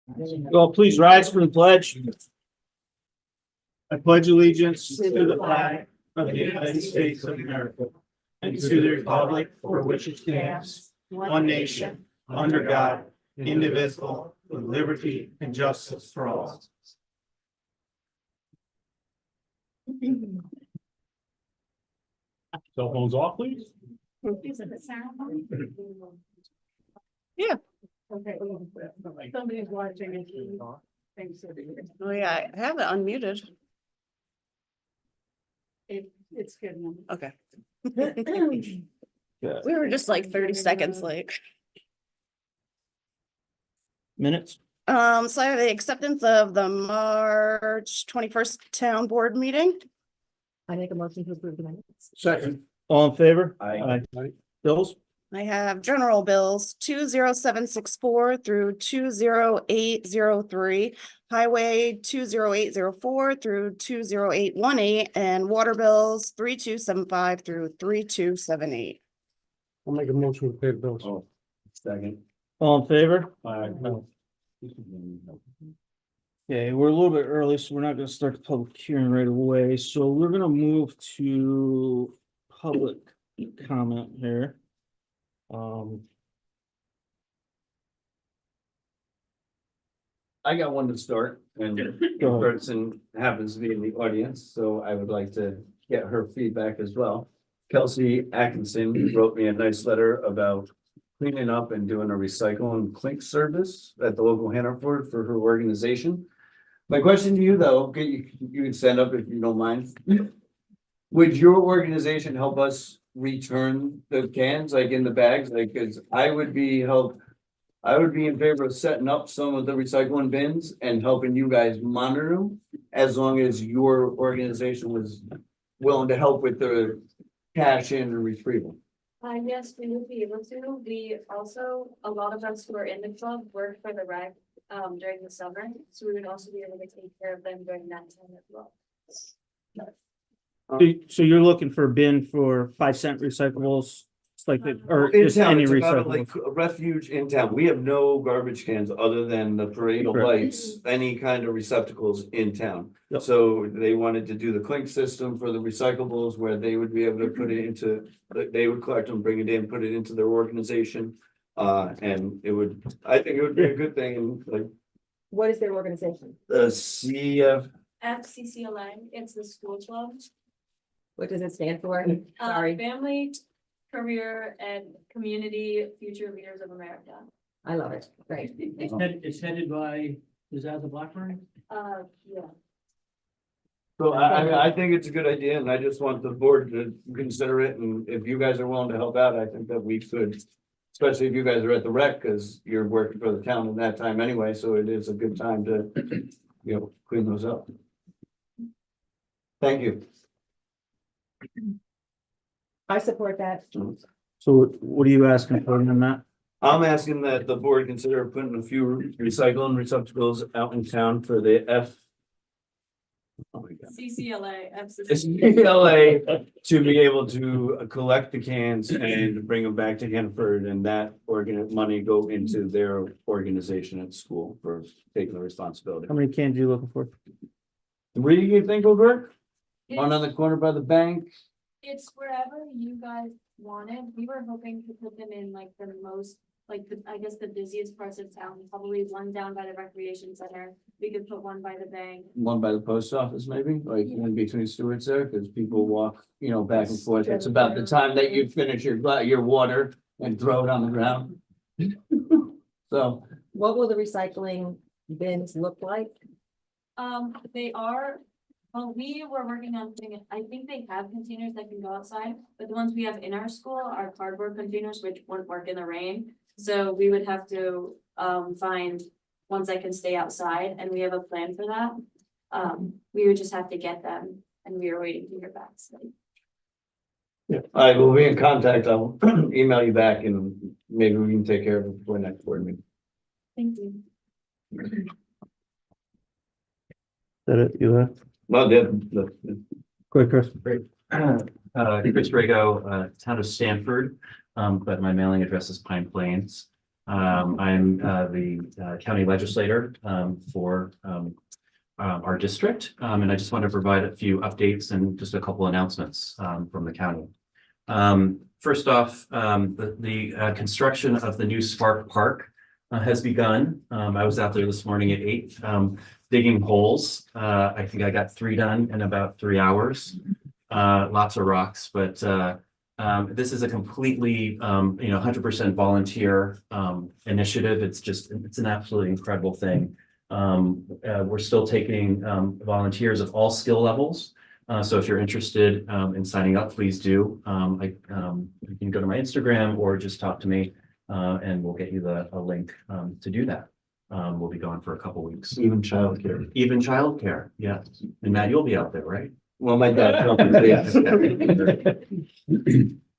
Well, please rise for the pledge. I pledge allegiance to the flag of the United States of America and to the republic for which it stands, one nation, under God, indivisible, with liberty and justice for all. Cell phones off, please. Yeah. Okay. Somebody's watching it. Oh, yeah, I have it unmuted. It's good. Okay. Yeah. We were just like 30 seconds late. Minutes. So I have the acceptance of the March 21st town board meeting. I make a motion to approve the minutes. Second. All in favor? Aye. Bills? I have general bills 20764 through 20803, highway 20804 through 20818, and water bills 3275 through 3278. I'll make a motion to pay the bills. Oh, second. All in favor? Aye. Okay, we're a little bit early, so we're not gonna start the public hearing right away, so we're gonna move to public comment here. I got one to start, and the Go ahead. person happens to be in the audience, so I would like to get her feedback as well. Kelsey Atkinson wrote me a nice letter about cleaning up and doing a recycle and clink service at the local Hannaford for her organization. My question to you, though, you can stand up if you don't mind. Would your organization help us return the cans, like in the bags, like, cause I would be in favor of setting up some of the recycling bins and helping you guys monitor them. As long as your organization was willing to help with the cash in and retrieval. Yes, we would be able to. We also, a lot of us who are in the club work for the rec during the summer, so we would also be able to take care of them during that time as well. So you're looking for a bin for 5-cent recyclables, it's like, or In just town, any it's about like recyclables? a refuge in town. We have no garbage cans other than the parental Correct. lights, any kind of receptacles in town. Yep. So they wanted to do the clink system for the recyclables where they would be able to put it into, they would collect them, bring it in, put it into their organization. And I think it would be a good thing, and like What is their organization? the CF, FCCLA, it's the school club. What does it stand for? Sorry, Family, Career, and Community Future Leaders of America. I love it. Great. It's headed by, is that the Blackburn? Yeah. so I think it's a good idea, and I just want the board to consider it, and if you guys are willing to help out, I think that we could. Especially if you guys are at the rec, because you're working for the town in that time anyway, so it is a good time to, clean those up. Thank you. I support that. So what are you asking for in that? I'm asking that the board consider putting a few recycling receptacles out in town for the CCLA, CLA to be able to collect the cans and bring them back to Hanford, and that money go into their organization at school for taking the responsibility. How many cans are you looking for? 3, you think will work? One on the corner by the bank. It's wherever you guys wanted. We were hoping to put them in like the most, I guess the busiest parts of town, probably one down by the recreation center. We could put one by the bank. One by the post office, maybe, like in between Stewart's there, because people walk, back and forth. It's about the time that you finish your water and throw it on the ground. So, What will the recycling bins look like? They are, well, we were working on doing it. I think they have containers that can go outside, but the ones we have in our school are cardboard containers, which wouldn't work in the rain. So we would have to find ones that can stay outside, and we have a plan for that. We would just have to get them, and we are waiting to hear back. So. yeah, I will be in contact. I'll email you back, and maybe we can take care of it before next board meeting. Thank you. That it, you have? Well, Quick, Chris. Chris Drago, town of Stanford, but my mailing address is Pine Plains. I'm the county legislator for our district, and I just want to provide a few updates and just a couple announcements from the county. First off, the construction of the new Spark Park has begun. I was out there this morning at 8 digging holes. I think I got 3 done in about 3 hours. Lots of rocks, but this is a completely 100% volunteer initiative. It's an absolutely incredible thing. We're still taking volunteers of all skill levels. So if you're interested in signing up, please do. You can go to my Instagram or just talk to me, and we'll get you a link to do that. We'll be gone for a couple weeks. Even childcare. Even childcare, yes. And Matt, you'll be out there, right? Well, my dad.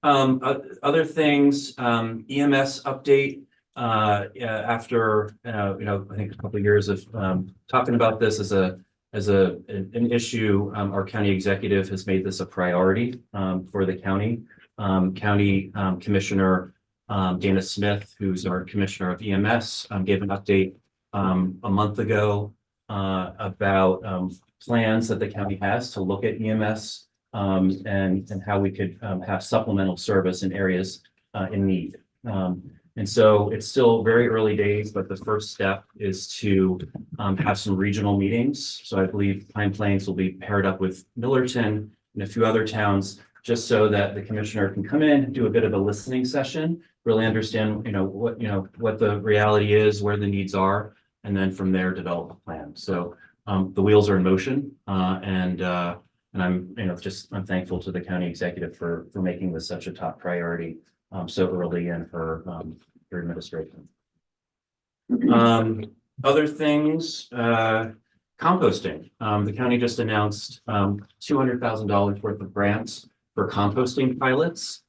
Other things, EMS update. After I think a couple of years of talking about this as an issue, our county executive has made this a priority for the county. County Commissioner Dana Smith, who's our Commissioner of EMS, gave an update a month ago about plans that the county has to look at EMS and how we could have supplemental service in areas in need. And so it's still very early days, but the first step is to have some regional meetings. So I believe Pine Plains will be paired up with Millerton and a few other towns, just so that the commissioner can come in, do a bit of a listening session, really understand, what the reality is, where the needs are, and then from there develop a plan. So the wheels are in motion, and I'm thankful to the county executive for making this such a top priority so early in her administration. Other things, composting. The county just announced $200,000 worth of grants for composting pilots.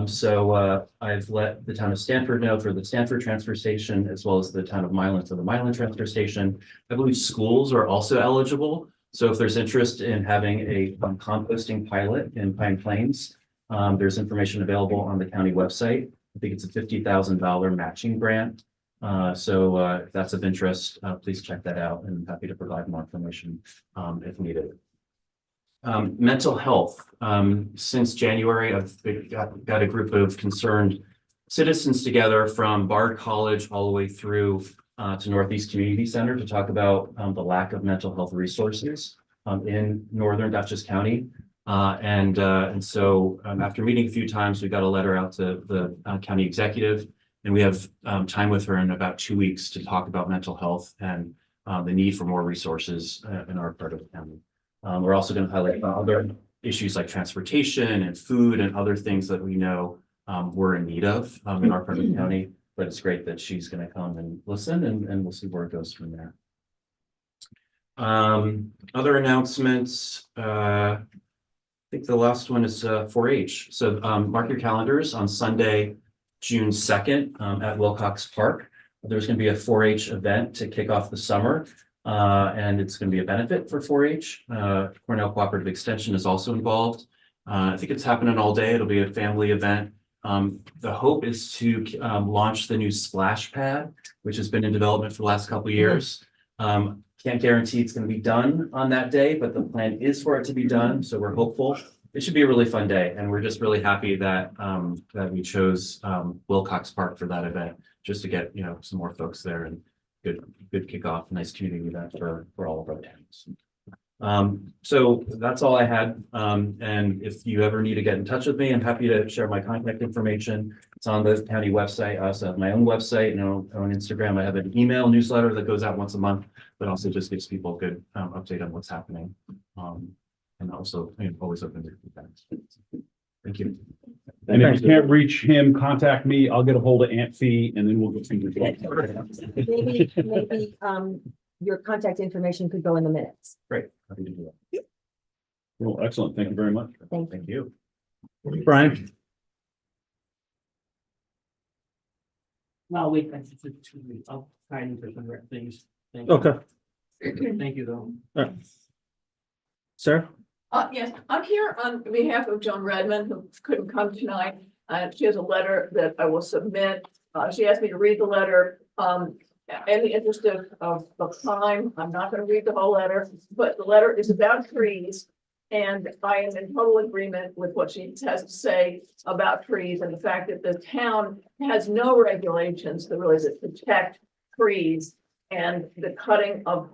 So I've let the town of Stanford know for the Stanford transfer station, as well as the town of Milan for the Milan transfer station. I believe schools are also eligible. So if there's interest in having a composting pilot in Pine Plains, there's information available on the county website. I think it's a $50,000 matching grant. So if that's of interest, please check that out, and I'm happy to provide more information if needed. Mental health. Since January, I've got a group of concerned citizens together from Bard College all the way through to Northeast Community Center to talk about the lack of mental health resources in Northern Dutchess County. And so after meeting a few times, we got a letter out to the county executive, and we have time with her in about 2 weeks to talk about mental health and the need for more resources in our part of the county. We're also going to highlight other issues like transportation and food and other things that we know we're in need of in our part of the county. But it's great that she's going to come and listen, and we'll see where it goes from there. Other announcements. I think the last one is 4-H. So mark your calendars on Sunday, June 2nd at Wilcox Park. There's going to be a 4-H event to kick off the summer. And it's going to be a benefit for 4-H. Cornell Cooperative Extension is also involved. I think it's happening all day. It'll be a family event. The hope is to launch the new splash pad, which has been in development for the last couple of years. Can't guarantee it's going to be done on that day, but the plan is for it to be done. So we're hopeful. It should be a really fun day. And we're just really happy that that we chose Wilcox Park for that event, just to get some more folks there, and good kickoff, nice community event for all of our towns. So that's all I had. And if you ever need to get in touch with me, I'm happy to share my contact information. It's on the county website. I also have my own website and on Instagram. I have an email newsletter that goes out once a month, but also just gives people a good update on what's happening. And also always open to feedback. Thank you. And if you can't reach him, contact me. I'll get a hold of Aunt Fee, and then we'll get things. Maybe, your contact information could go in the minutes. Great. Happy to do that. Well, excellent. Thank you very much. Thank you. Brian? I'll wait. I'll try and for some things. Thank you. Okay. Thank you, though. Sarah? Yes, I'm here on behalf of Joan Redmond, who couldn't come tonight. She has a letter that I will submit She asked me to read the letter. In the interest of time, I'm not gonna read the whole letter, but the letter is about trees. And I am in total agreement with what she has to say about trees and the fact that the town has no regulations that really protect trees. And the cutting of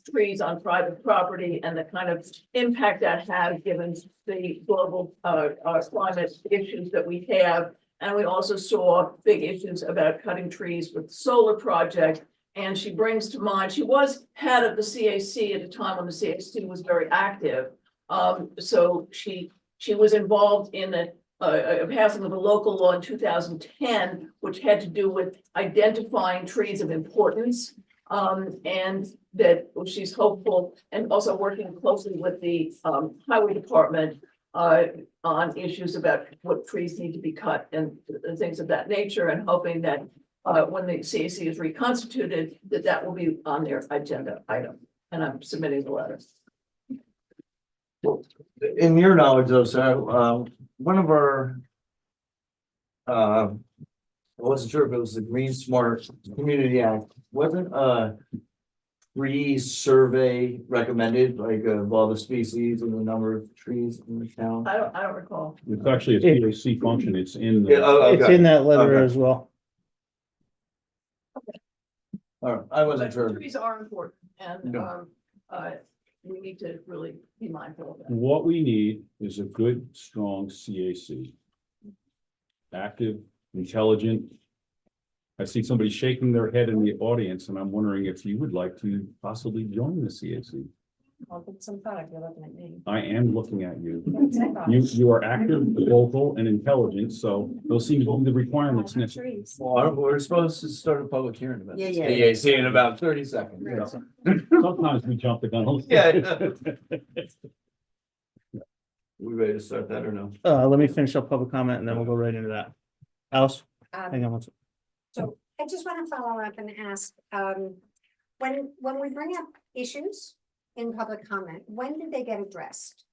trees on private property and the kind of impact that has given the global climate issues that we have. And we also saw big issues about cutting trees with the solar project. And she brings to mind, she was head of the CAC at a time when the CAC was very active. So she was involved in the passing of a local law in 2010, which had to do with identifying trees of importance. And that she's hopeful and also working closely with the highway department on issues about what trees need to be cut and things of that nature, and hoping that when the CAC is reconstituted, that will be on their agenda item. And I'm submitting the letter. In your knowledge though, Sarah, one of our, I wasn't sure if it was the Green Smart Community Act, wasn't a tree survey recommended, like of all the species and the number of trees in the town? I don't recall. It's actually a CAC function. It's in. Yeah, It's in that letter as well. All right, I wasn't But sure. trees are important and No. we need to really be mindful of that. What we need is a good, strong CAC. Active, intelligent. I see somebody shaking their head in the audience, and I'm wondering if you would like to possibly join the CAC. I'll put some thought if you're looking at me. I am looking at you. What's that about? You are active, vocal, and intelligent, so those seem to be the requirements necessary. Trees. Well, we're supposed to start a public hearing about this. Yeah. CAC in about 30 seconds. Sometimes we jump the gun. Yeah. We ready to start that or no? Let me finish up public comment and then we'll go right into that. Alice, hang on one second. So I just want to follow up and ask, when we bring up issues in public comment, when did they get addressed?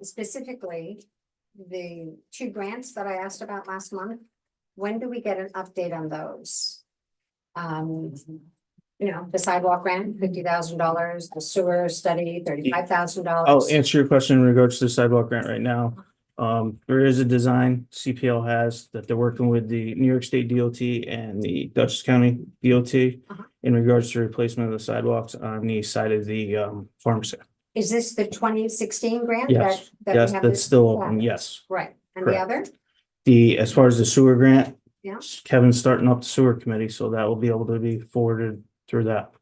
Specifically, the 2 grants that I asked about last month, when do we get an update on those? You know, the sidewalk grant, $50,000, the sewer study, $35,000. I'll answer your question in regards to the sidewalk grant right now. There is a design CPL has that they're working with the New York State DOT and the Dutchess County DOT in regards to replacement of the sidewalks on the side of the pharmacy. Is this the 2016 grant? Yes, that we yes, have that's this- still yeah. open, yes. Right, and the Correct. other? As far as the sewer grant. Yeah. Kevin's starting up the sewer committee, so that will be able to be forwarded through that.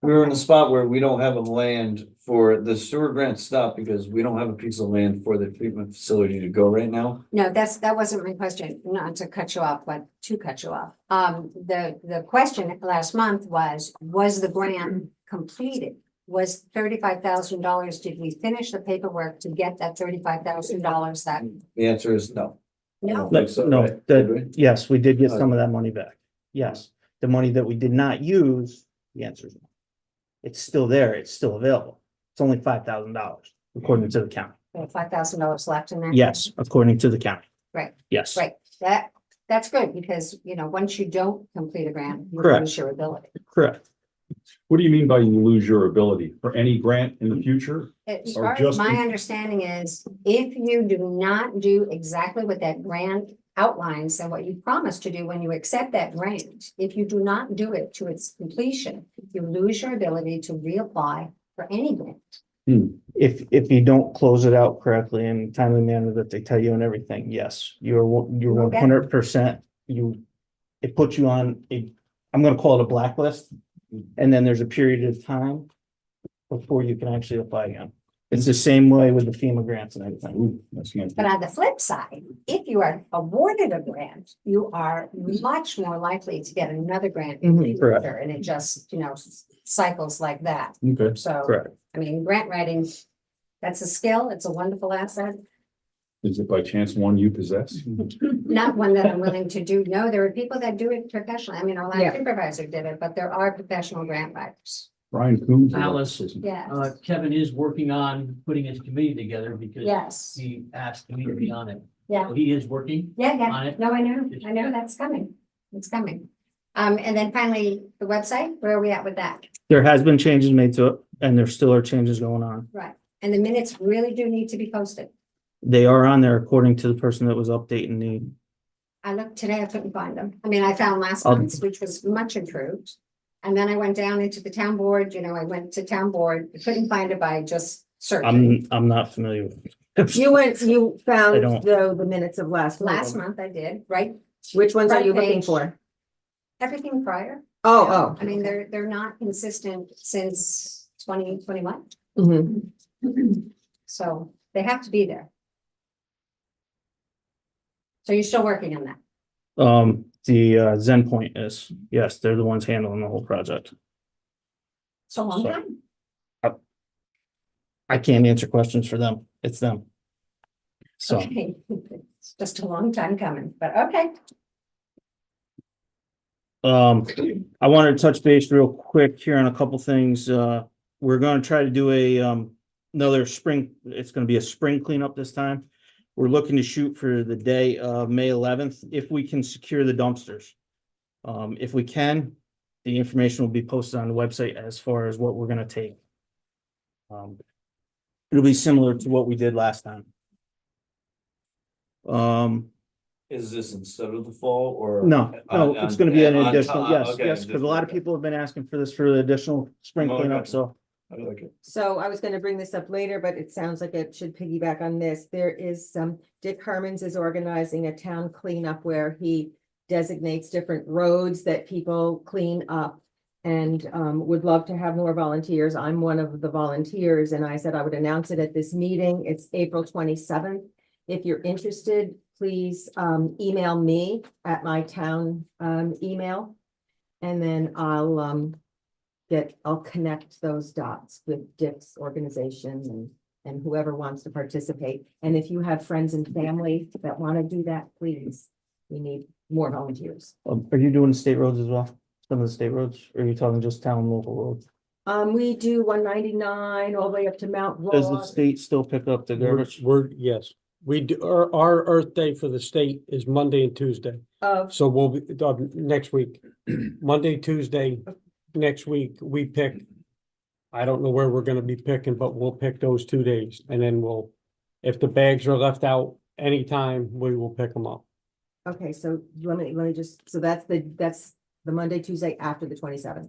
We're in a spot where we don't have a land for the sewer grant stop because we don't have a piece of land for the treatment facility to go right now. No, that wasn't my question, not to cut you off, but to cut you off. The question last month was the grant completed? Was $35,000, did we finish the paperwork to get that $35,000 that? The answer is no. No, Like so, No, right? Did we? yes, we did get some of that money back. Yes, the money that we did not use, the answer is no. It's still there, it's still available. It's only $5,000 according to the county. $5,000 left in there? Yes, according to the county. Right. Yes. Right, that's good, because, you know, once you don't complete a grant, you Correct. lose your ability. Correct. What do you mean by you lose your ability for any grant in the future? As Or far as just my in- understanding is, if you do not do exactly what that grant outlines and what you promised to do when you accept that grant, if you do not do it to its completion, you lose your ability to reapply for any grant. If you don't close it out correctly in timely manner that they tell you and everything, yes, you're Okay. 100%. It puts you on I'm gonna call it a blacklist. And then there's a period of time before you can actually apply again. It's the same way with the FEMA grants and everything. Ooh, that's nice. But on the flip side, if you are awarded a grant, you are much more likely to get another grant in the Correct. future, and it just, you know, cycles like that. Okay, So, Correct. I mean, grant writing, that's a skill, it's a wonderful asset, is it by chance one you possess? not one that I'm willing to do. No, there are people that do it professionally. I mean, our lab supervisor did it, but there are professional grant writers. Brian Coombs. Alice. Yes, Kevin is working on putting his committee together because yes. he asked me to be on it. Yeah. He is working Yeah, on yeah, it. no, I know that's coming, it's coming. And then finally, the website, where are we at with that? There has been changes made to it, and there still are changes going on. Right, and the minutes really do need to be posted. They are on there according to the person that was updating the, I looked today, I couldn't find them. I mean, I found last Um, month's, which was much improved. And then I went down into the town board, I went to town board, I couldn't find it by just searching. I'm not familiar with. it. You I found don't- the minutes of last Last month. month I did, right? Which ones are you Front looking page. for? Everything prior. Oh, I mean, they're not consistent since 2021, Mhm. so they have to be there. So you're still working on that? The Zen Point is, yes, they're the ones handling the whole project. So long So- time? I can't answer questions for them. It's them. So, Okay, it's just a long time coming, but okay. I wanted to touch base real quick here on a couple things. We're gonna try to do another spring, it's gonna be a spring cleanup this time. We're looking to shoot for the day of May 11th, if we can secure the dumpsters. If we can, the information will be posted on the website as far as what we're gonna take. It'll be similar to what we did last time. Is this instead of the fall or? No, it's gonna be an on additional, top? yes, Okay, yes, because a lot of people have been asking for this for the additional spring Oh, cleanup, okay. so. I like it. So I was gonna bring this up later, but it sounds like it should piggyback on this. There is some, Dick Hermans is organizing a town cleanup where he designates different roads that people clean up. And would love to have more volunteers. I'm one of the volunteers, and I said I would announce it at this meeting. It's April 27th. If you're interested, please email me at my town email. And then I'll connect those dots with Dick's organization and whoever wants to participate. And if you have friends and family that want to do that, please, we need more volunteers. Are you doing the state roads as well? Some of the state roads, or are you talking just town local roads? We do 199 all the way up to Mount Does the Raw. state still pick up the garbage? Yes, we do, our Earth Day for the state is Monday and Tuesday. Of, So we'll be, next week, Monday, Tuesday, next week, we pick. I don't know where we're gonna be picking, but we'll pick those 2 days and then if the bags are left out anytime, we will pick them up. okay, so let me just, so that's the Monday, Tuesday after the 27th.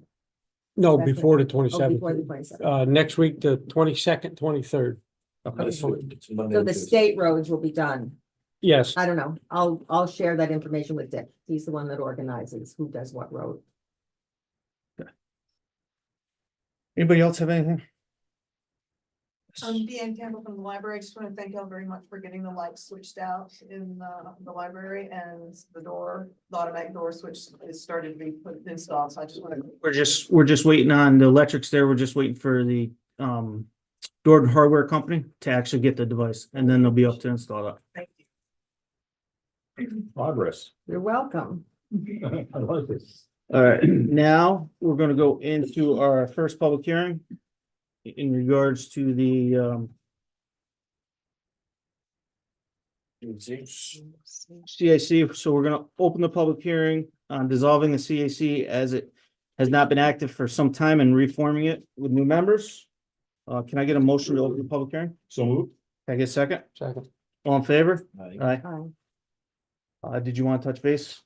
No, That's it. before the Oh, before the twenty-seventh. 27th. Next week, the 22nd, 23rd. Okay, It's Monday so and the Tuesday. state roads will be done. Yes, I don't know. I'll share that information with Dick. He's the one that organizes who does what road. Anybody else have anything? Deanne Campbell from the library. I just want to thank y'all very much for getting the lights switched out in the library and the automatic door switch is started to be installed. So I just want to. We're just waiting on the electrics there. We're just waiting for the Jordan Hardware Company to actually get the device, and then they'll be up to install that. Thank Progress. You're welcome. I like this. All right, now we're gonna go into our first public hearing in regards to the CAC. So we're gonna open the public hearing on dissolving the CAC as it has not been active for some time and reforming it with new members. Can I get a motion to open the public hearing? So moved. Can I get a second? second. All in favor? Aye. Hi. Did you want to touch base?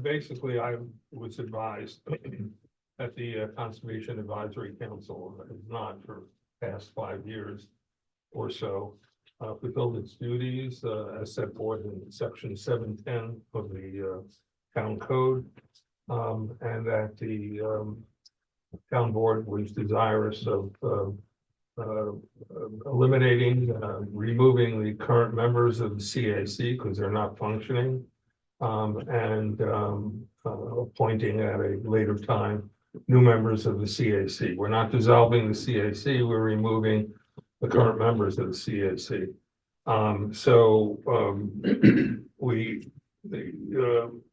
Basically, I was advised that the Conservation Advisory Council has not for past 5 years or so fulfilled its duties as set forth in section 710 of the town code. And that the town board was desirous of eliminating, removing the current members of the CAC because they're not functioning. And appointing at a later time new members of the CAC. We're not dissolving the CAC, we're removing the current members of the CAC.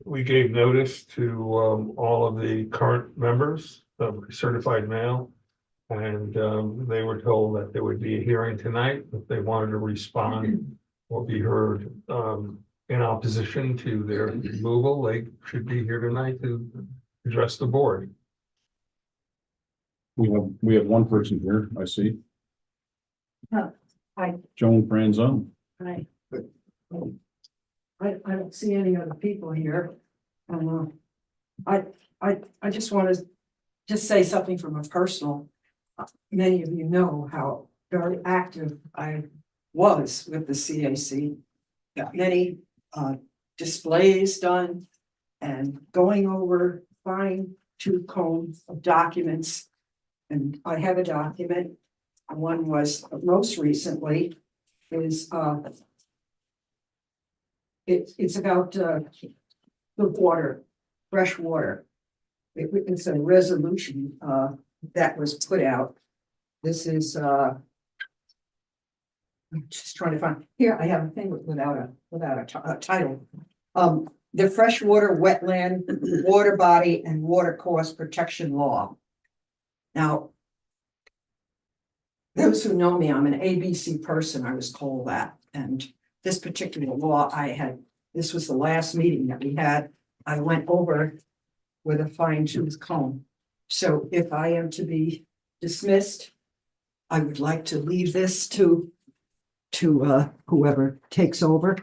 We gave notice to all of the current members of certified mail. And they were told that there would be a hearing tonight if they wanted to respond or be heard, in opposition to their removal, they should be here tonight to address the board. We have one person here, I see. Hi. Joan Franzone. Hi. I don't see any other people here. I just want to just say something from a personal. Many of you know how very active I was with the CAC. Got many displays done and going over fine tooth comb of documents. And I have a document. One was most recently is it's about the water, fresh water. It's a resolution that was put out. This is I'm just trying to find here. I have a thing without a title. The freshwater wetland water body and water course protection law. Now, those who know me, I'm an ABC person. I was told that, and this particular law, this was the last meeting that we had. I went over with a fine tooth comb. So if I am to be dismissed, I would like to leave this to whoever takes over.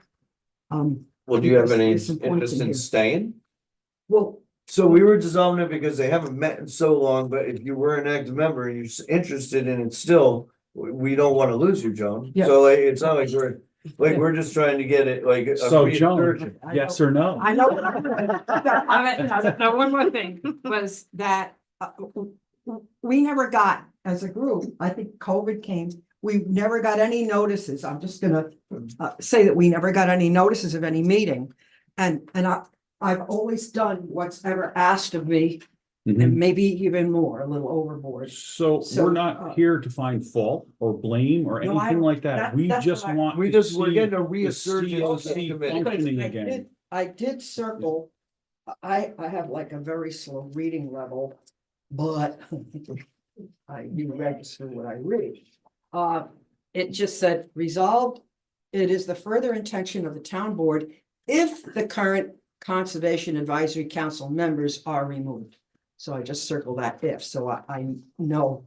Well, do you have any There's some points interest in here. staying? Well, So we were dissolving it because they haven't met in so long, but if you were an active member and you're interested in it still, we don't want to lose you, Joan. Yeah. So like, it's not like we're just trying to get it like. a So free Joan, insertion. yes or no? I know. No, one more thing was that we never got, as a group, I think COVID came, we never got any notices. I'm just gonna say that we never got any notices of any meeting. And I've always done what's ever asked of me, and maybe even more, a little overboard. So So, we're not here to find fault or blame or No, I- anything like that. We that's just what I- want. We're to getting a see resurgence the of the COC committee. functioning again. I did circle, I have like a very slow reading level, but you register what I read. It just said resolved, it is the further intention of the town board if the current Conservation Advisory Council members are removed. So I just circled that if, so I know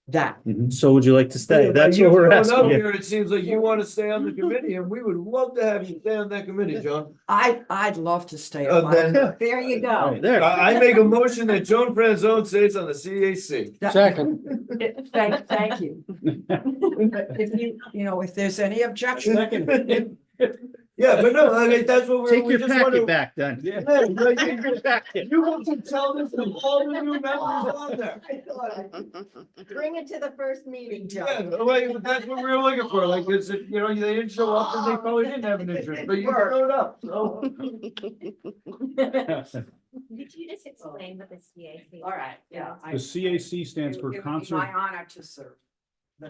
that. So would you like to stay? Yeah, That's you what we're showing up asking you. here, it seems like you want to stay on the committee and we would love to have you stay on that committee, John. I'd love to stay. Then There you go. Right there. I make a motion that Joan Franzone stays on the CAC. Second. Thank you. If if there's any objection. Yeah, but no, I mean, that's what Take we your just want packet to. back then. Yeah, like, you want to tell this to all the new members on there. Bring it to the first meeting, Yeah, Joe. like, that's what we were looking for, like, it's, they didn't show up and they probably didn't have an interest, but you showed up, so. Did you just explain what the CAC? All right, yeah. The CAC stands for It would be my honor to serve.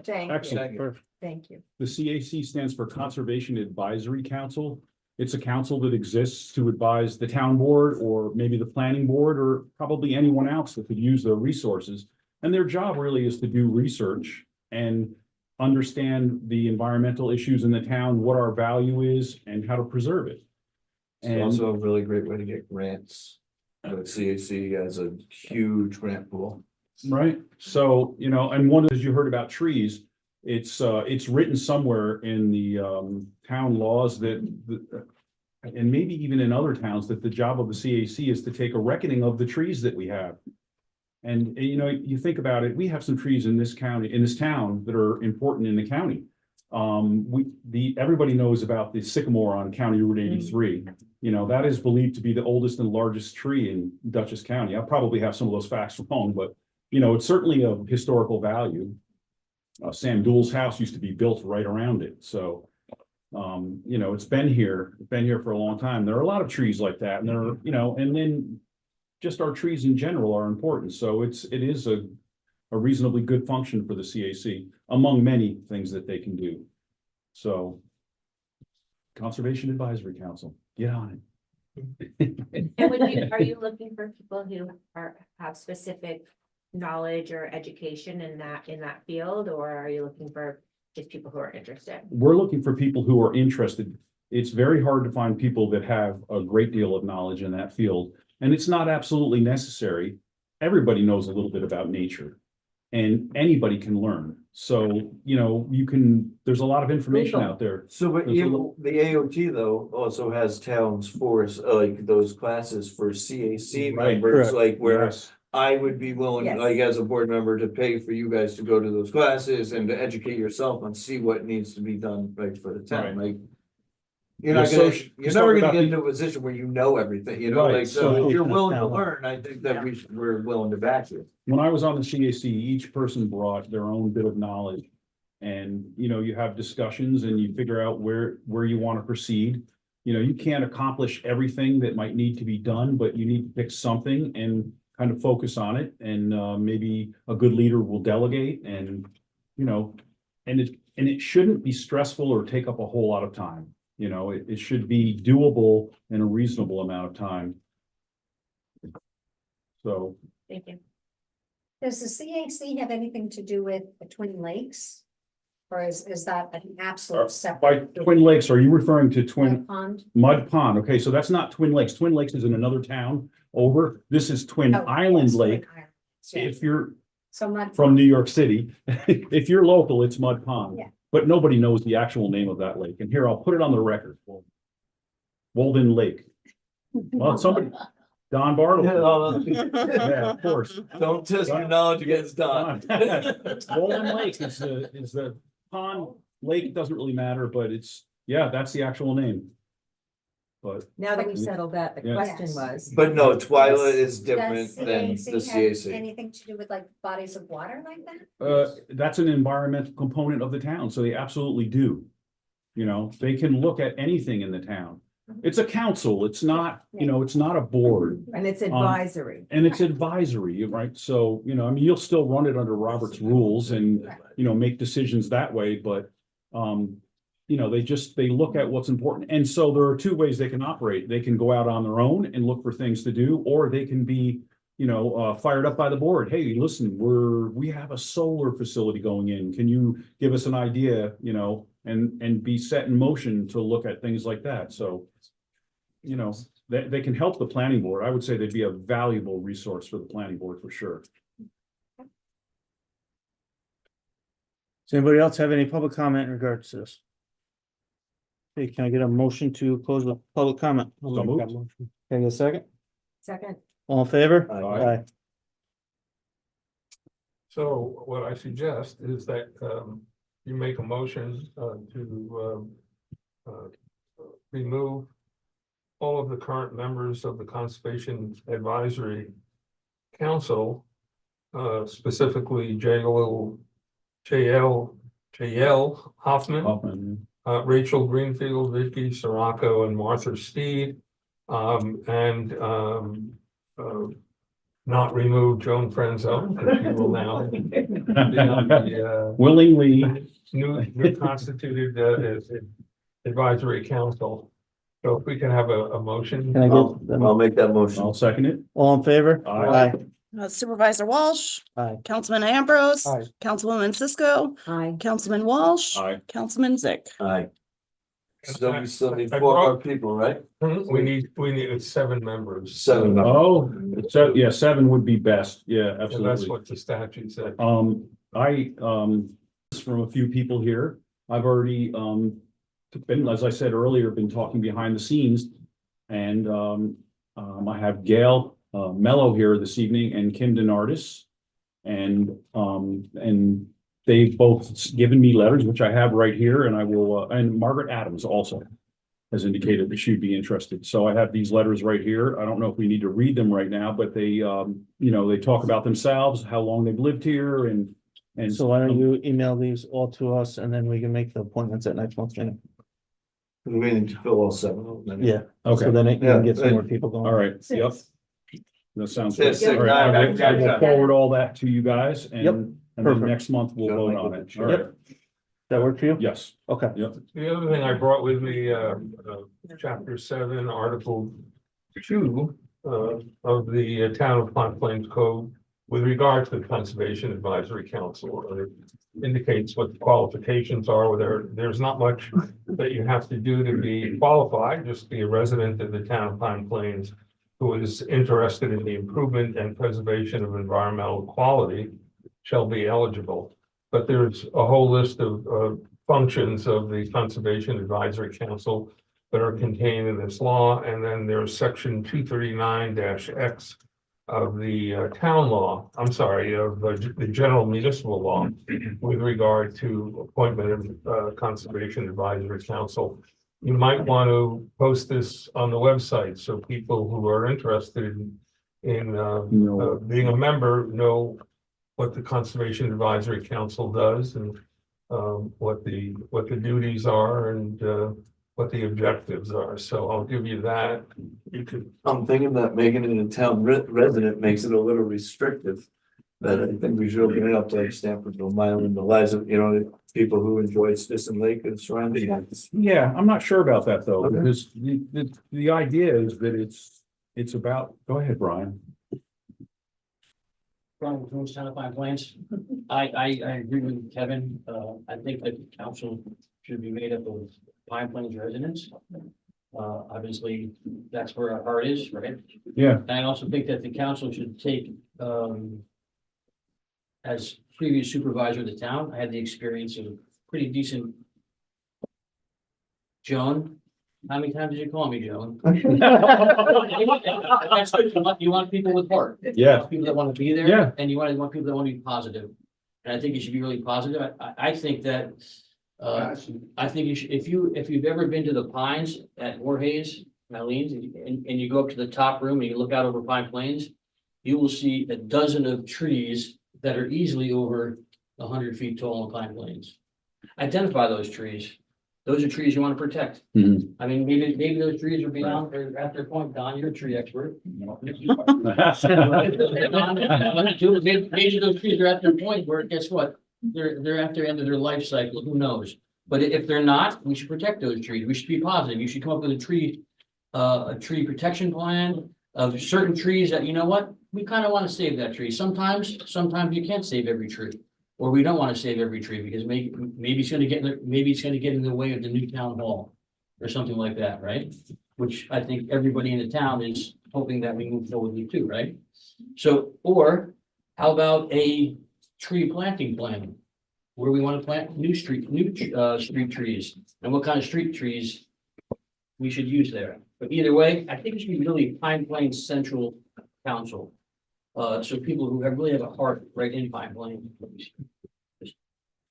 Thank you, Excellent, perfect. thank you. The CAC stands for Conservation Advisory Council. It's a council that exists to advise the town board or maybe the planning board or probably anyone else that could use their resources. And their job really is to do research and understand the environmental issues in the town, what our value is and how to preserve it. It's also a really great way to get grants. CAC has a huge grant pool. Right, so, and one, as you heard about trees, it's written somewhere in the town laws that, and maybe even in other towns, that the job of the CAC is to take a reckoning of the trees that we have. And, you think about it, we have some trees in this county, in this town that are important in the county. Everybody knows about the sycamore on County Route 83. That is believed to be the oldest and largest tree in Dutchess County. I probably have some of those facts wrong, but it's certainly of historical value. Sam Doole's house used to be built right around it. So, it's been here for a long time. There are a lot of trees like that and there are, and then just our trees in general are important. So it is a reasonably good function for the CAC among many things that they can do. So Conservation Advisory Council, get on it. And are you looking for people who have specific knowledge or education in that field, or are you looking for just people who are interested? We're looking for people who are interested. It's very hard to find people that have a great deal of knowledge in that field, and it's not absolutely necessary. Everybody knows a little bit about nature, and anybody can learn. So, you know, there's a lot of information out there. So, but There's a the AOT though also has towns for, like, those classes for CAC Right, members, correct. like where Yes. I would be willing, Yes. like, as a board member, to pay for you guys to go to those classes and to educate yourself and see what needs to be done, right, for the town, like. You're not The gonna, associ- you're he's never talking gonna about get the- into a position where you know everything, you know, Right, like, so if you're so- willing to learn, I think that we're willing to back you. When I was on the CAC, each person brought their own bit of knowledge. And, you know, you have discussions and you figure out where you want to proceed. You know, you can't accomplish everything that might need to be done, but you need to pick something and kind of focus on it. And maybe a good leader will delegate and, you know, and it shouldn't be stressful or take up a whole lot of time. You know, it should be doable in a reasonable amount of time. So. Thank you. Does the CAC have anything to do with the Twin Lakes? Or is that an absolute By separate? Twin Lakes, are you referring to Twin Pond? Mud Pond? Okay, so that's not Twin Lakes. Twin Lakes is in another town over. This is Twin Oh, Island yes, Twin Lake. Island. Yeah. If you're So Mud from Pond. New York City, if you're local, it's Mud Pond. Yeah. But nobody knows the actual name of that lake. And here, I'll put it on the record. Walden Lake. Well, somebody, Don Bartle. Yeah, of course. Don't test your knowledge against Don. Walden Lake is the pond. Lake doesn't really matter, but yeah, that's the actual name. But Now that we settled that, the Yeah. question Yes. was. But no, Twyla is Does different than the CAC have CAC. anything to do with like bodies of water like that? that's an environmental component of the town, so they absolutely do. You know, they can look at anything in the town. It's a council, it's not, you know, it's not a board. And it's advisory. And it's advisory, right? So, you know, I mean, you'll still run it under Robert's rules and, you know, make decisions that way, but, you know, they look at what's important. And so there are two ways they can operate. They can go out on their own and look for things to do, or they can be, you know, fired up by the board. Hey, listen, we have a solar facility going in. Can you give us an idea, you know, and be set in motion to look at things like that. So, you know, they can help the planning board. I would say they'd be a valuable resource for the planning board for sure. Does anybody else have any public comment in regards to this? Hey, can I get a motion to close the public comment? So moved. Can I get a second? Second. All in favor? Aye. So what I suggest is that you make a motion to remove all of the current members of the Conservation Advisory Council, specifically JL Hoffman, Rachel Greenfield, Vicky Sirocco, and Martha Steed, and not remove Joan Frenzel, because she will now be on the Willingly. new constituted advisory council. So if we can have a motion. Can I get, I'll make that motion. I'll second it. all in favor? Aye. Supervisor Walsh, Aye. Councilman Ambrose, Aye. Councilwoman Cisco, Aye. Councilman Walsh, Aye. Councilman Zick. Aye. So we still need I 4 more brought- people, right? We need 7 members. 7. Oh, so yeah, 7 would be best. Yeah, And that's absolutely. what the statute said. From a few people here, I've already, been, as I said earlier, been talking behind the scenes. And, I have Gail, Mello here this evening and Kim Denardis. And they've both given me letters, which I have right here, and I will, and Margaret Adams also has indicated that she'd be interested. So I have these letters right here. I don't know if we need to read them right now, but they, you know, they talk about themselves, how long they've lived here and. So why don't you email these all to us and then we can make the appointments at next month's meeting? We need to fill all 7 of them. Yeah. Okay. So then you Yeah, can get some more people going. All right, yep. That sounds good. 6, All right, 9, I will- I will yeah. forward all that to you guys Yep. and then Perfect. next month we'll vote on it. All right, Yep. That work for you? yes, Okay. yep. The other thing I brought with me, chapter 7, article 2, of the Town of Plant Plains Code, with regard to the Conservation Advisory Council, it indicates what the qualifications are, whether there's not much that you have to do to be qualified, just be a resident of the town of Pine Plains who is interested in the improvement and preservation of environmental quality shall be eligible. But there's a whole list of functions of the Conservation Advisory Council that are contained in this law, and then there's section 239-X of the town law, I'm sorry, of the general municipal law with regard to appointment of Conservation Advisory Council. You might want to post this on the website so people who are interested in being a member know what the Conservation Advisory Council does and what the duties are and what the objectives are. So I'll give you that. You could, I'm thinking that making it a town resident makes it a little restrictive. But I think we should open it up to like Stanfordville, Milan, the lives of, people who enjoy Stisson Lake and surrounding areas. Yeah, I'm not sure about that though, Okay. because the idea is that it's about, go ahead, Brian. From Town of Pine Plains. I agree with Kevin. I think that the council should be made up of Pine Plains residents. Obviously, that's where our heart is, right? Yeah. And I also think that the council should take, as previous supervisor of the town, I had the experience of pretty decent. Joan, how many times did you call me, Joan? That's good. You want people with heart. You Yeah. want people that want to be there. Yeah. And you want people that want to be positive. And I think you should be really positive. I think that, I think you should, if you've ever been to the Pines at Voorhees, Marlene's, and you go up to the top room and you look out over Pine Plains, you will see a dozen of trees that are easily over 100 feet tall in Pine Plains. Identify those trees. Those are trees you want to protect. Mhm. I mean, maybe those trees are beyond, or at their point, Don, you're a tree expert. Maybe those trees are at their point where, guess what? They're at their end of their life cycle, who knows? But if they're not, we should protect those trees. We should be positive. You should come up with a tree protection plan of certain trees that, you know what? We kind of want to save that tree. Sometimes you can't save every tree. Or we don't want to save every tree because maybe it's gonna get in the way of the new town hall. Or something like that, right? Which I think everybody in the town is hoping that we move forward with too, right? So, or how about a tree planting plan? Where we want to plant new street trees and what kind of street trees we should use there. But either way, I think it should be really Pine Plains Central Council. So people who really have a heart right in Pine Plains.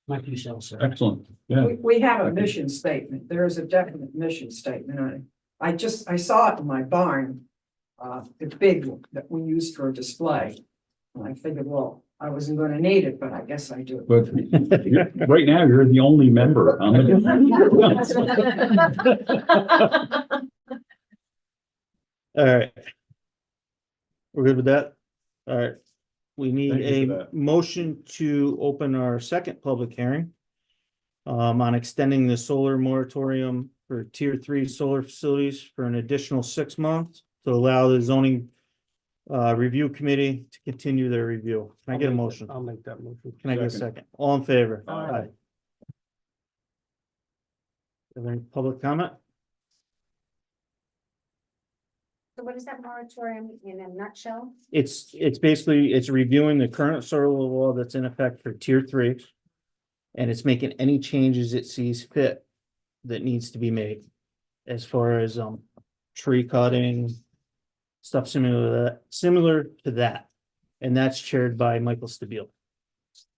My 2 cents, sir. Excellent, yeah. We have a mission statement. There is a definite mission statement. I saw it in my barn. The big one that we used for a display. And I figured, well, I wasn't gonna need it, but I guess I do. But right now, you're the only member. All right. We're good with that? All right. We need Thank you for a that. motion to open our second public hearing. On extending the solar moratorium for tier 3 solar facilities for an additional 6 months to allow the zoning review committee to continue their review. Can I get a motion? I'll make that motion. Can I get a Second. second? All in favor? Aye. Is there any public comment? So what is that moratorium in a nutshell? It's basically, it's reviewing the current solar law that's in effect for tier 3. And it's making any changes it sees fit that needs to be made. As far as tree cutting, stuff similar to that. And that's chaired by Michael Stabile.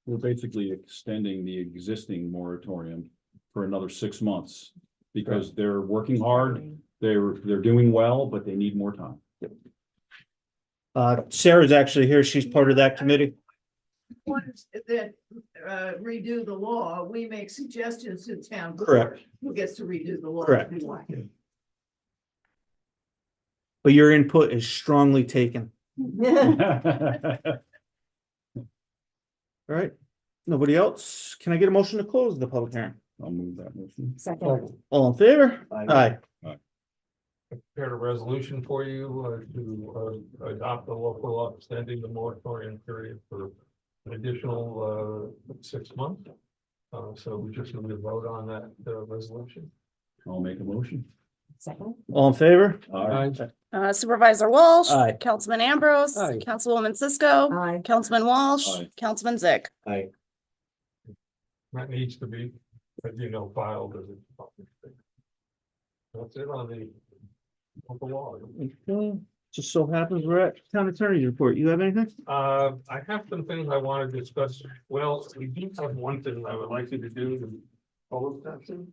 We're basically extending the existing moratorium for another 6 months. Because they're working hard, they're doing well, but they need more time. Sarah's actually here. She's part of that committee. Ones that redo the law, we make suggestions to town. board. Correct. Who gets to redo the law? Correct. if we like it. But your input is strongly taken. All right. Nobody else? Can I get a motion to close the public hearing? I'll move that motion. Second. All in favor? Aye. Aye. Aye. prepared a resolution for you to adopt the local law extending the moratorium period for an additional 6 months. So we just need to vote on that resolution. I'll make a motion. Second. All in favor? Supervisor Walsh. Aye. Councilman Ambrose. Aye. Councilwoman Cisco. Aye. Councilman Walsh. Aye. Councilman Zick. I, That needs to be, as you know, filed as a. That's it on the local law. Okay, just so happens we're at town attorney's report. You have anything? I have some things I want to discuss. Well, we do have one thing I would like you to do in closed session.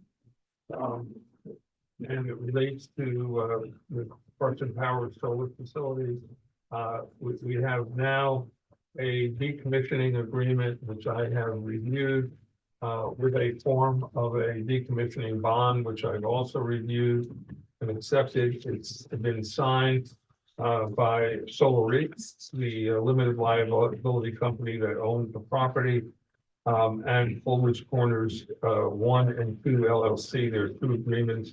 And it relates to the Parson Power Solar Facility. We have now a decommissioning agreement, which I have reviewed with a form of a decommissioning bond, which I've also reviewed and accepted. It's been signed by Solar REIT, the limited liability company that owns the property, and Fullwood Corners 1 and 2 LLC. There are 2 agreements,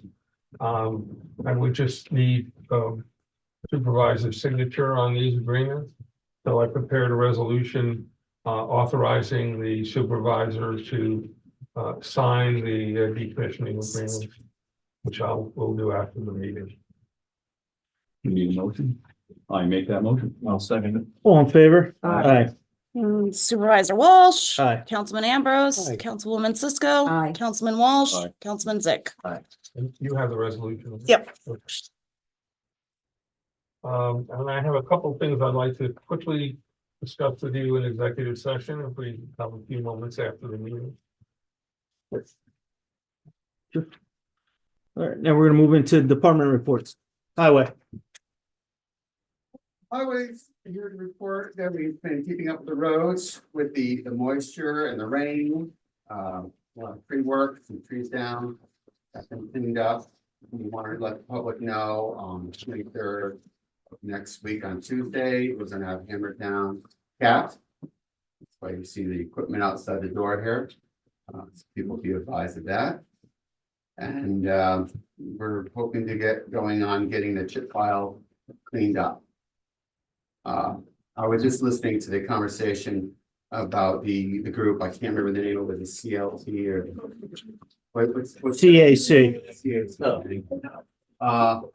and we just need supervisor's signature on these agreements. So I prepared a resolution authorizing the supervisor to sign the decommissioning agreement, which we'll do after the meeting. You need a motion? I make that motion. I'll second it. All in favor? Aye. Supervisor Walsh. Aye. Councilman Ambrose. Aye. Councilwoman Cisco. Aye. Councilman Walsh. Aye. Councilman Zick. And you have the resolution? Yep. And I have a couple of things I'd like to quickly discuss with you in executive session if we have a few moments after the meeting. All right, now we're gonna move into department reports. Highway. Always here to report that we've been keeping up with the roads with the moisture and the rain. A lot of tree work, some trees down, that's been cleaned up. We wanted to let the public know on the 23rd of next week on Tuesday, we're gonna have hammered down caps. That's why you see the equipment outside the door here. So people be advised of that. And we're hoping to get going on getting the chip file cleaned up. I was just listening to the conversation about the group, I can't remember the name of it, the CLT or. What's CAC. CAC.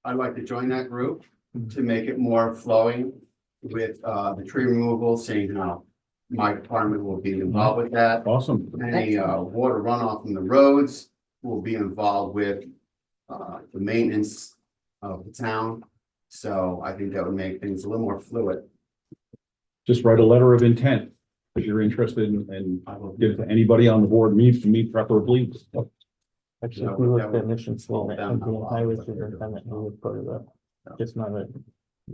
I'd like to join that group to make it more flowing with the tree removal, seeing how my department will be involved with that. Awesome. Any water runoff from the roads will be involved with the maintenance of the town. So I think that would make things a little more fluid. Just write a letter of intent if you're interested and give to anybody on the board, me preferably. Actually, if we look at mission statement, and the highway superintendent, who was part of that, just not a.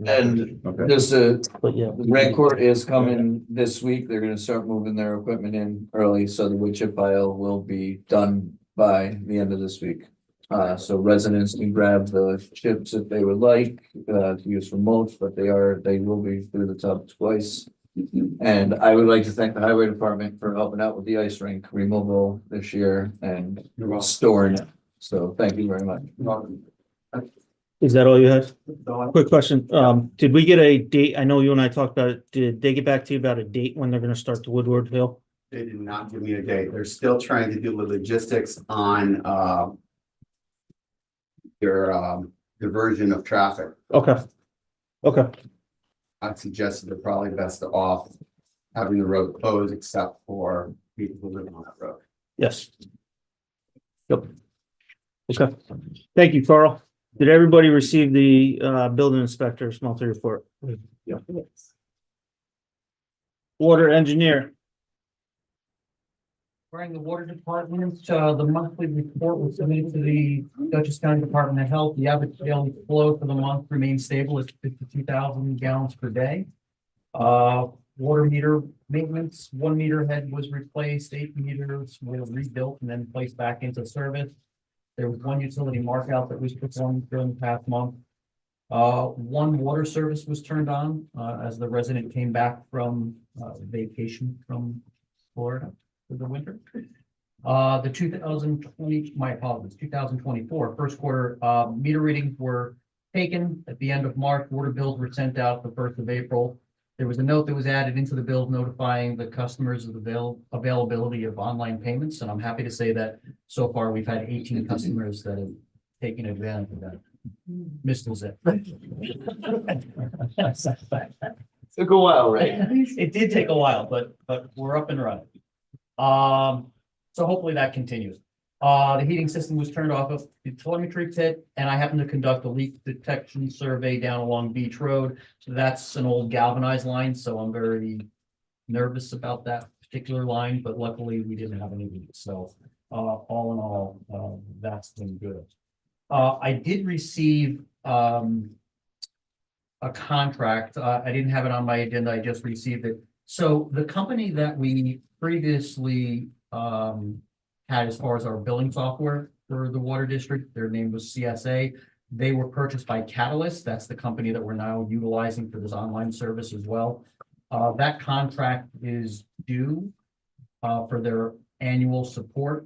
And Okay. just But yeah. the Grand Court is coming this week. They're gonna start moving their equipment in early, so the wood chip pile will be done by the end of this week. So residents can grab the chips if they would like, to use for mulch, but they will be through the tub twice. And I would like to thank the highway department for helping out with the ice rink removal this year and storing it. So thank you very much. Is that all you had? Quick question, did we get a date? I know you and I talked about it. Did they get back to you about a date when they're gonna start the Woodward Hill? They did not give me a date. They're still trying to do the logistics on your diversion of traffic. Okay. Okay, I suggested they're probably best off having the road closed except for people who live on that road. yes. Yep. Okay, thank you, Carl. Did everybody receive the building inspector's monthly report? Yeah. Water engineer. Regarding the water department, the monthly report was submitted to the Dutchess County Department of Health. The average daily flow for the month remains stable at 52,000 gallons per day. Water meter maintenance, 1 meter head was replaced, 8 meters were rebuilt and then placed back into service. There was 1 utility markout that was performed during the past month. 1 water service was turned on as the resident came back from vacation from Florida for the winter. The 2020, my apologies, 2024 first quarter, meter readings were taken at the end of March. Water bills were sent out the 1st of April. There was a note that was added into the bill notifying the customers of the availability of online payments, and I'm happy to say that so far we've had 18 customers that have taken advantage of that. Missed was it. Took a while, right? It did take a while, but we're up and running. So hopefully that continues. The heating system was turned off of the telemetry pit, and I happened to conduct a leak detection survey down along Beach Road. So that's an old galvanized line, so I'm very nervous about that particular line, but luckily we didn't have any leaks. So all in all, that's been good. I did receive a contract. I didn't have it on my agenda. I just received it. So the company that we previously had as far as our billing software for the water district, their name was CSA. They were purchased by Catalyst. That's the company that we're now utilizing for this online service as well. That contract is due for their annual support.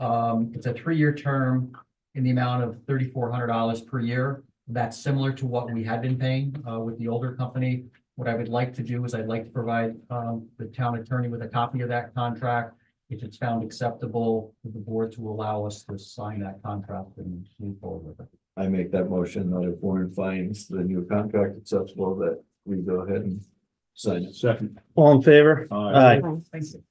It's a 3-year term in the amount of $3,400 per year. That's similar to what we had been paying with the older company. What I would like to do is I'd like to provide the town attorney with a copy of that contract. If it's found acceptable for the board to allow us to sign that contract and move forward with it. I make that motion that if Warren finds the new contract acceptable, that we go ahead and sign it. Second. All in favor? Aye. Thank you.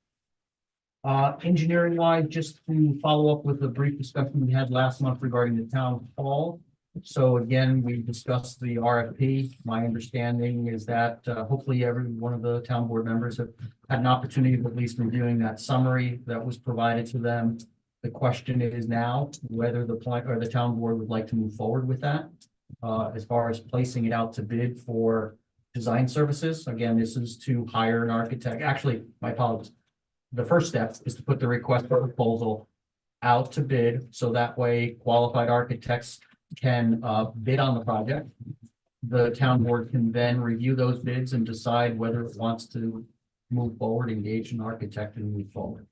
Engineering wise, just to follow up with the brief discussion we had last month regarding the town hall. So again, we discussed the RFP. My understanding is that hopefully every one of the town board members have had an opportunity of at least reviewing that summary that was provided to them. The question is now whether the plan or the town board would like to move forward with that. As far as placing it out to bid for design services. Again, this is to hire an architect. Actually, my apologies. The first step is to put the request for proposal out to bid. So that way qualified architects can bid on the project. The town board can then review those bids and decide whether it wants to move forward, engage an architect and move forward.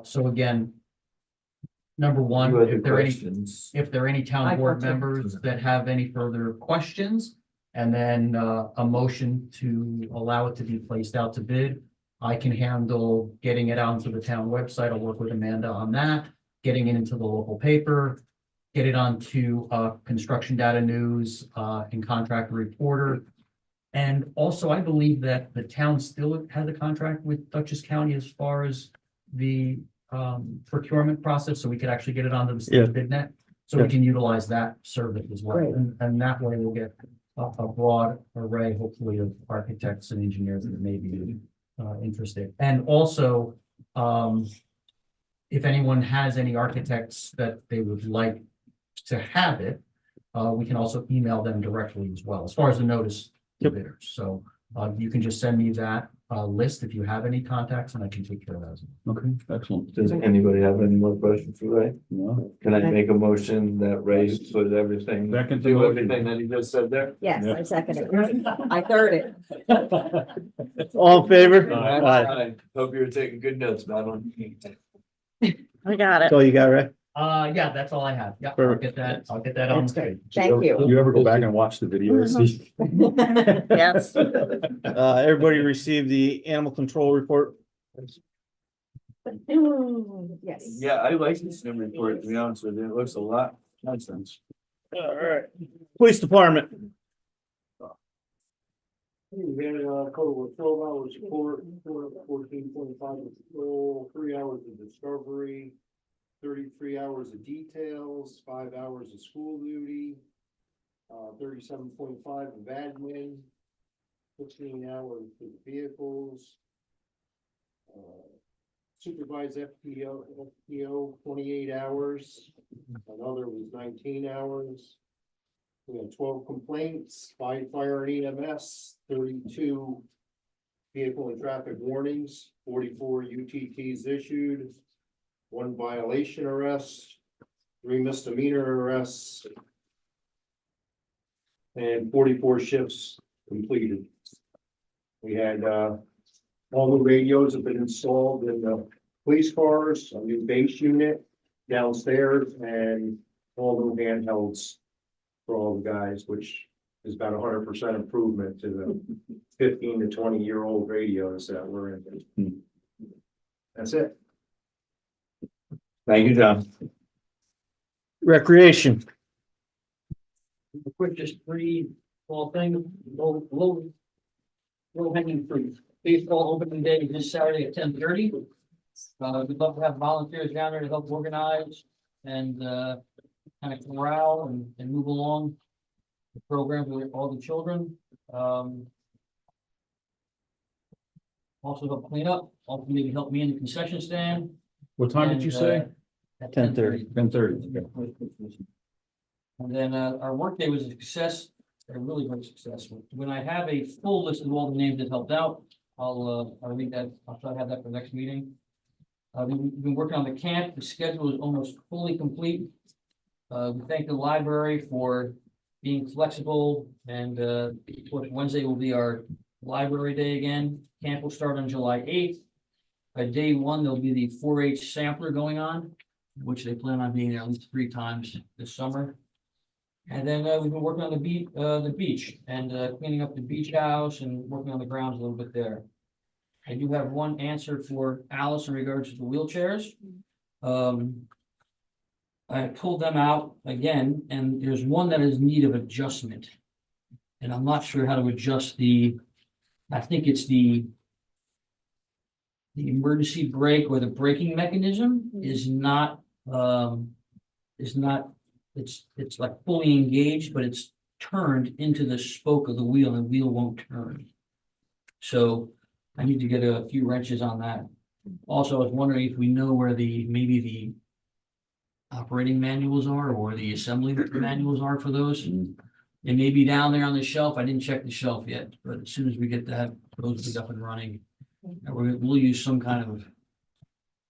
So again, number one, if there are any town board members that have any further questions, and then a motion to allow it to be placed out to bid. I can handle getting it onto the town website. I'll work with Amanda on that, getting it into the local paper, get it onto Construction Data News and Contractor Reporter. And also, I believe that the town still has a contract with Dutchess County as far as the procurement process, so we could actually get it onto the state bid net. So we can utilize that service as well. And that way we'll get a broad array, hopefully, of architects and engineers that may be interested. And also, if anyone has any architects that they would like to have it, we can also email them directly as well, as far as the notice to bidders. So you can just send me that list if you have any contacts, and I can take care of those. Okay, excellent. Does anybody have any more questions for Ray? No. Can I make a motion that Ray put everything, Second do motion. everything that he just said there? Yes, Yeah. I second it. I third it. All in favor? Aye. Hope you're taking good notes, Madeline. I got That's it. all you got, right? Yeah, that's all I have. Yeah, I'll Perfect. get that. I'll get that on. That's great. Thank you. You ever go back and watch the video? Steve? Yes. Everybody received the animal control report. Yes. Yeah, I like this new report, to be honest with you. It looks a lot. Nonsense. All right. Police department. We had a total of 12 hours support, 14.5 of patrol, 3 hours of discovery, 33 hours of details, 5 hours of school duty, 37.5 of admin, 15 hours for the vehicles, supervised FPO 28 hours, another was 19 hours. We had 12 complaints, 5 fire and EMS, 32 vehicle and traffic warnings, 44 UTTs issued, 1 violation arrest, 3 misdemeanor arrests, and 44 shifts completed. We had all the radios have been installed in the police cars, a new base unit downstairs, and all new handhelds for all the guys, which is about 100% improvement to the 15 to 20-year-old radios that were in. That's it. Thank you, John. Recreation. Quick, just three small things, low hanging fruit. Baseball opening day is this Saturday at 10:30. We'd love to have volunteers down there to help organize and kind of corral and move along the program with all the children. Also help clean up, also maybe help me in the concession stand. What time did you say? At 10:30. 10:30. And then our workday was a success, a really great success. When I have a full list of all the names that helped out, I'll read that, I'll try to have that for the next meeting. We've been working on the camp, the schedule is almost fully complete. We thank the library for being flexible and Wednesday will be our library day again. Camp will start on July 8th. By day one, there'll be the 4-H sampler going on, which they plan on being there at least 3 times this summer. And then we've been working on the beach and cleaning up the beach house and working on the grounds a little bit there. I do have one answer for Alice in regards to the wheelchairs. I pulled them out again, and there's one that is in need of adjustment. And I'm not sure how to adjust I think it's the emergency brake or the braking mechanism is not, it's like fully engaged, but it's turned into the spoke of the wheel and the wheel won't turn. So I need to get a few wrenches on that. Also, I was wondering if we know where maybe the operating manuals are or the assembly manuals are for those. It may be down there on the shelf. I didn't check the shelf yet, but as soon as we get that, those will be up and running. And we'll use some kind of,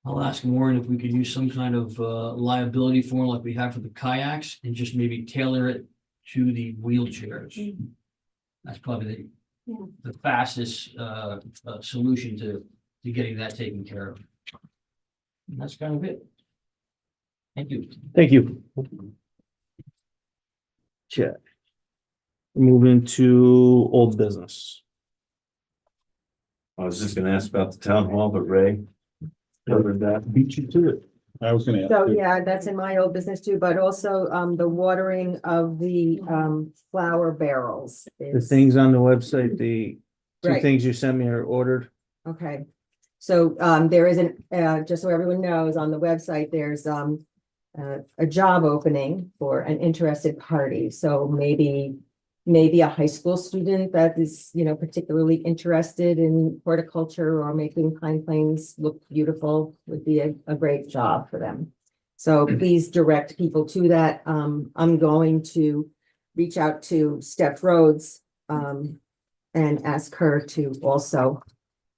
I'll ask Warren if we could use some kind of liability form like we have for the kayaks and just maybe tailor it to the wheelchairs. That's probably the fastest solution to getting that taken care of. And that's kind of it. Thank you. Thank you. Check. Moving to old business. I was just gonna ask about the town hall, but Ray covered that. Beat you to it. I was gonna ask. So, you. yeah, that's in my old business too, but also, the watering of the, flower barrels. The is- things on the website, the 2 Right. things you sent me are ordered. Okay, so, there isn't, just so everyone knows, on the website, there's, a job opening for an interested party, so maybe a high school student that is, particularly interested in horticulture or making pine plains look beautiful would be a great job for them. So please direct people to that. I'm going to reach out to Steph Rhodes, and ask her to also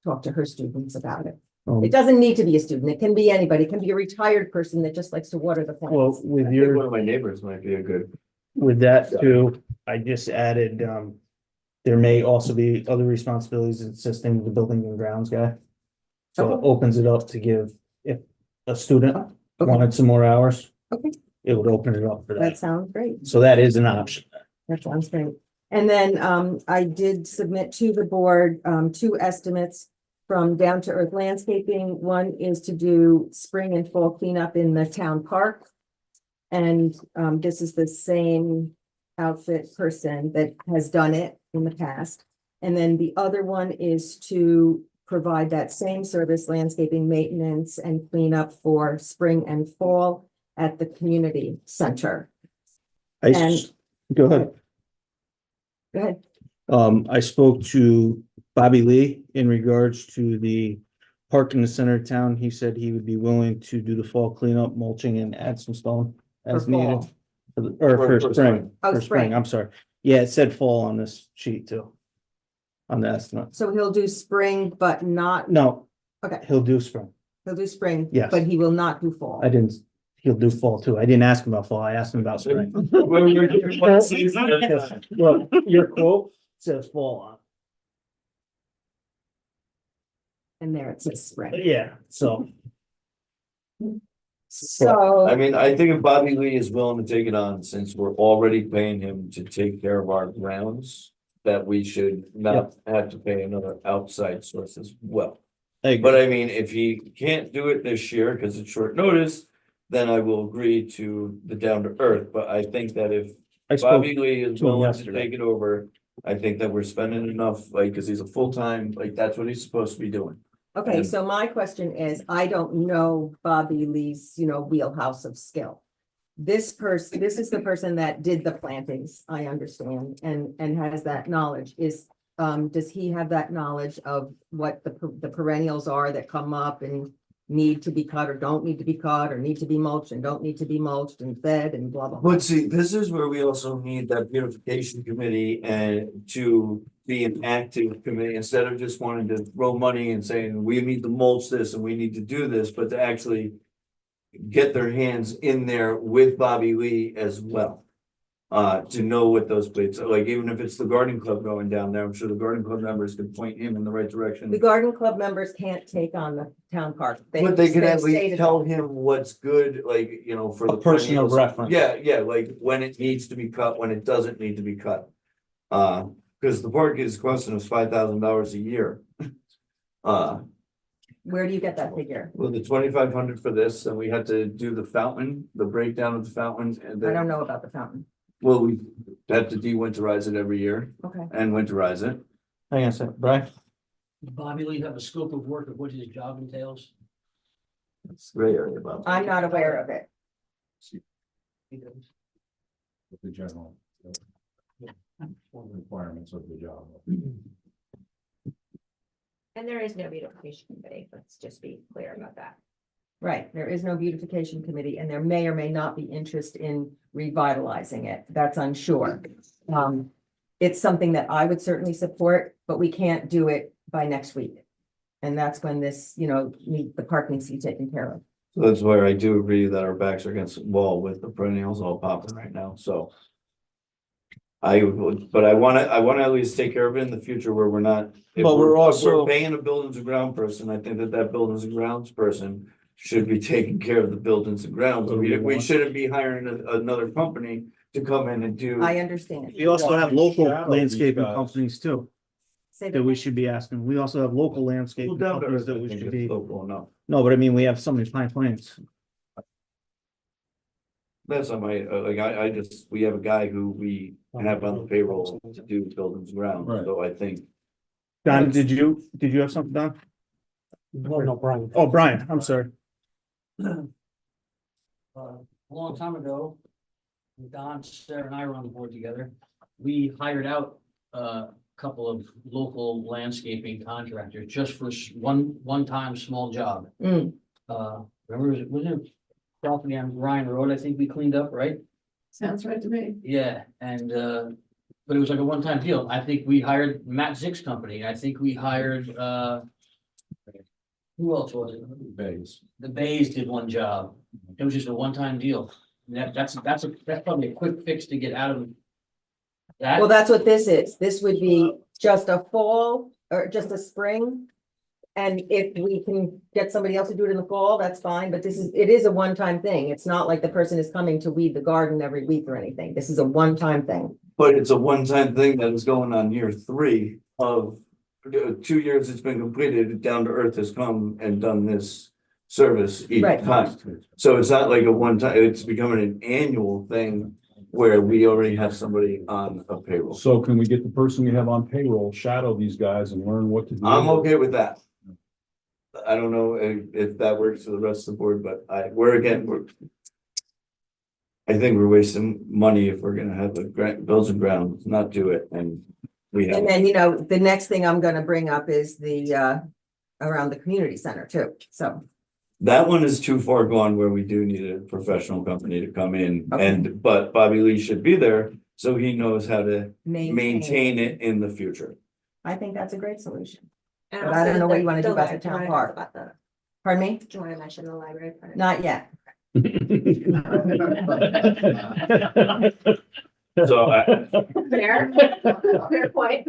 talk to her students about it. It doesn't need to be a student. It can be anybody. It can be a retired person that just likes to water the plants. Well, with I think your, one of my neighbors might be a good. with that too, I just added, there may also be other responsibilities assisting with the building and grounds guy. So it opens it up to give, if a student wanted some more hours. Okay. It would open it up for That that. sounds great. So that is an option. That sounds great. And then I did submit to the board 2 estimates from Down to Earth Landscaping. One is to do spring and fall cleanup in the town park. And this is the same outfit person that has done it in the past. And then the other one is to provide that same service, landscaping, maintenance, and cleanup for spring and fall at the community center. Go ahead. Go ahead. I spoke to Bobby Lee in regards to the park in the center of town. He said he would be willing to do the fall cleanup, mulching, and add some stone as For needed. fall. Or For for spring. spring. Oh, For spring. I'm sorry. Yeah, it said fall on this sheet too. On the estimate. So he'll do spring, but not, No, okay, he'll do spring. he'll do spring. Yes. But he will not do fall. He'll do fall too. I didn't ask him about fall. I asked him about spring. Well, you're doing one season at a time. Well, your quote says fall on. And there it says spring. Yeah, so So. I mean, I think if Bobby Lee is willing to take it on, since we're already paying him to take care of our grounds, that we should not have to pay another outside source as well. But I mean, if he can't do it this year because it's short notice, then I will agree to the down to earth. But I think that if I spoke Bobby Lee is to him willing to yesterday. take it over, I think that we're spending enough, like, because he's a full-time, like, that's what he's supposed to be doing. Okay, And- so my question is, I don't know Bobby Lee's, wheelhouse of skill. This is the person that did the plantings, I understand, and has that knowledge. Does he have that knowledge of what the perennials are that come up and need to be cut or don't need to be cut or need to be mulched and don't need to be mulched and fed and blah, blah, blah? But see, this is where we also need that beautification committee and to be an active committee, instead of just wanting to throw money and saying, we need to mulch this and we need to do this, but to actually get their hands in there with Bobby Lee as well. To know what those plates are, like, even if it's the garden club going down there, I'm sure the garden club members can point him in the right direction. The garden club members can't take on the town park. But they can at least stated tell that. him what's good, like, for A the. personal perennials. reference. Yeah, like when it needs to be cut, when it doesn't need to be cut. Because the park is costing us $5,000 a year. Where do you get that figure? Well, the 2,500 for this, and we had to do the fountain, the breakdown of the fountain, and I then, don't know about the fountain. well, we had to de-winterize it every year Okay. and winterize it. Hang on a second, Brian. Does Bobby Lee have a scope of work of what his job entails? It's gray area about. I'm not aware of it. The general requirements of the job. And there is no beautification committee, let's just be clear about that. Right, there is no beautification committee and there may or may not be interest in revitalizing it. That's unsure. It's something that I would certainly support, but we can't do it by next week. And that's when this, the park needs to be taken care of. So that's where I do agree that our backs are against the wall with the perennials all popping right now, so. But I wanna at least take care of it in the future where we're not. If But we're if also- Paying a buildings and ground person, I think that buildings and grounds person should be taking care of the buildings and grounds. So we We want- shouldn't be hiring another company to come in and do. I understand. We also have local Shadow these landscaping guys. companies too, Say that we should be asking. We also have local Well, landscaping down to companies earth, that I we think should it's be. local enough. No, but I mean, we have so many fine plants. That's not my, we have a guy who we have on the payroll to do buildings and grounds, Right. so I think. Don, did you have something, Don? No, Brian. Oh, Brian, I'm sorry. A long time ago, when Don, Sarah and I were on the board together, we hired out a couple of local landscaping contractors just for one-time small job. Mm. Remember, wasn't it property on Ryan Road, I think we cleaned up, right? Sounds right to me. Yeah, and but it was like a one-time deal. I think we hired Matt Zick's company. I think we hired who else was it? Bays. The Bays did one job. It was just a one-time deal. And that's probably a quick fix to get out of that. Well, that's what this is. This would be just a fall or just a spring. And if we can get somebody else to do it in the fall, that's fine, but it is a one-time thing. It's not like the person is coming to weed the garden every week or anything. This is a one-time thing. But it's a one-time thing that is going on year 3 of 2 years it's been completed, Down to Earth has come and done this service each Right. time. So it's not like a one-time, it's becoming an annual thing where we already have somebody on a payroll. So can we get the person we have on payroll, shadow these guys and learn what to do? I'm okay with that. I don't know if that works for the rest of the board, but I think we're wasting money if we're gonna have the bills and grounds, not do it, and we have. And then, the next thing I'm gonna bring up is the around the community center too, so. That one is too far gone where we do need a professional company to come in Okay. but Bobby Lee should be there, so he knows how to maintain it in the future. I think that's a great solution. And But I don't know what you wanna do the about the town park. About the, Pardon me? do you want to mention the library part? Not yet. So Fair, fair point.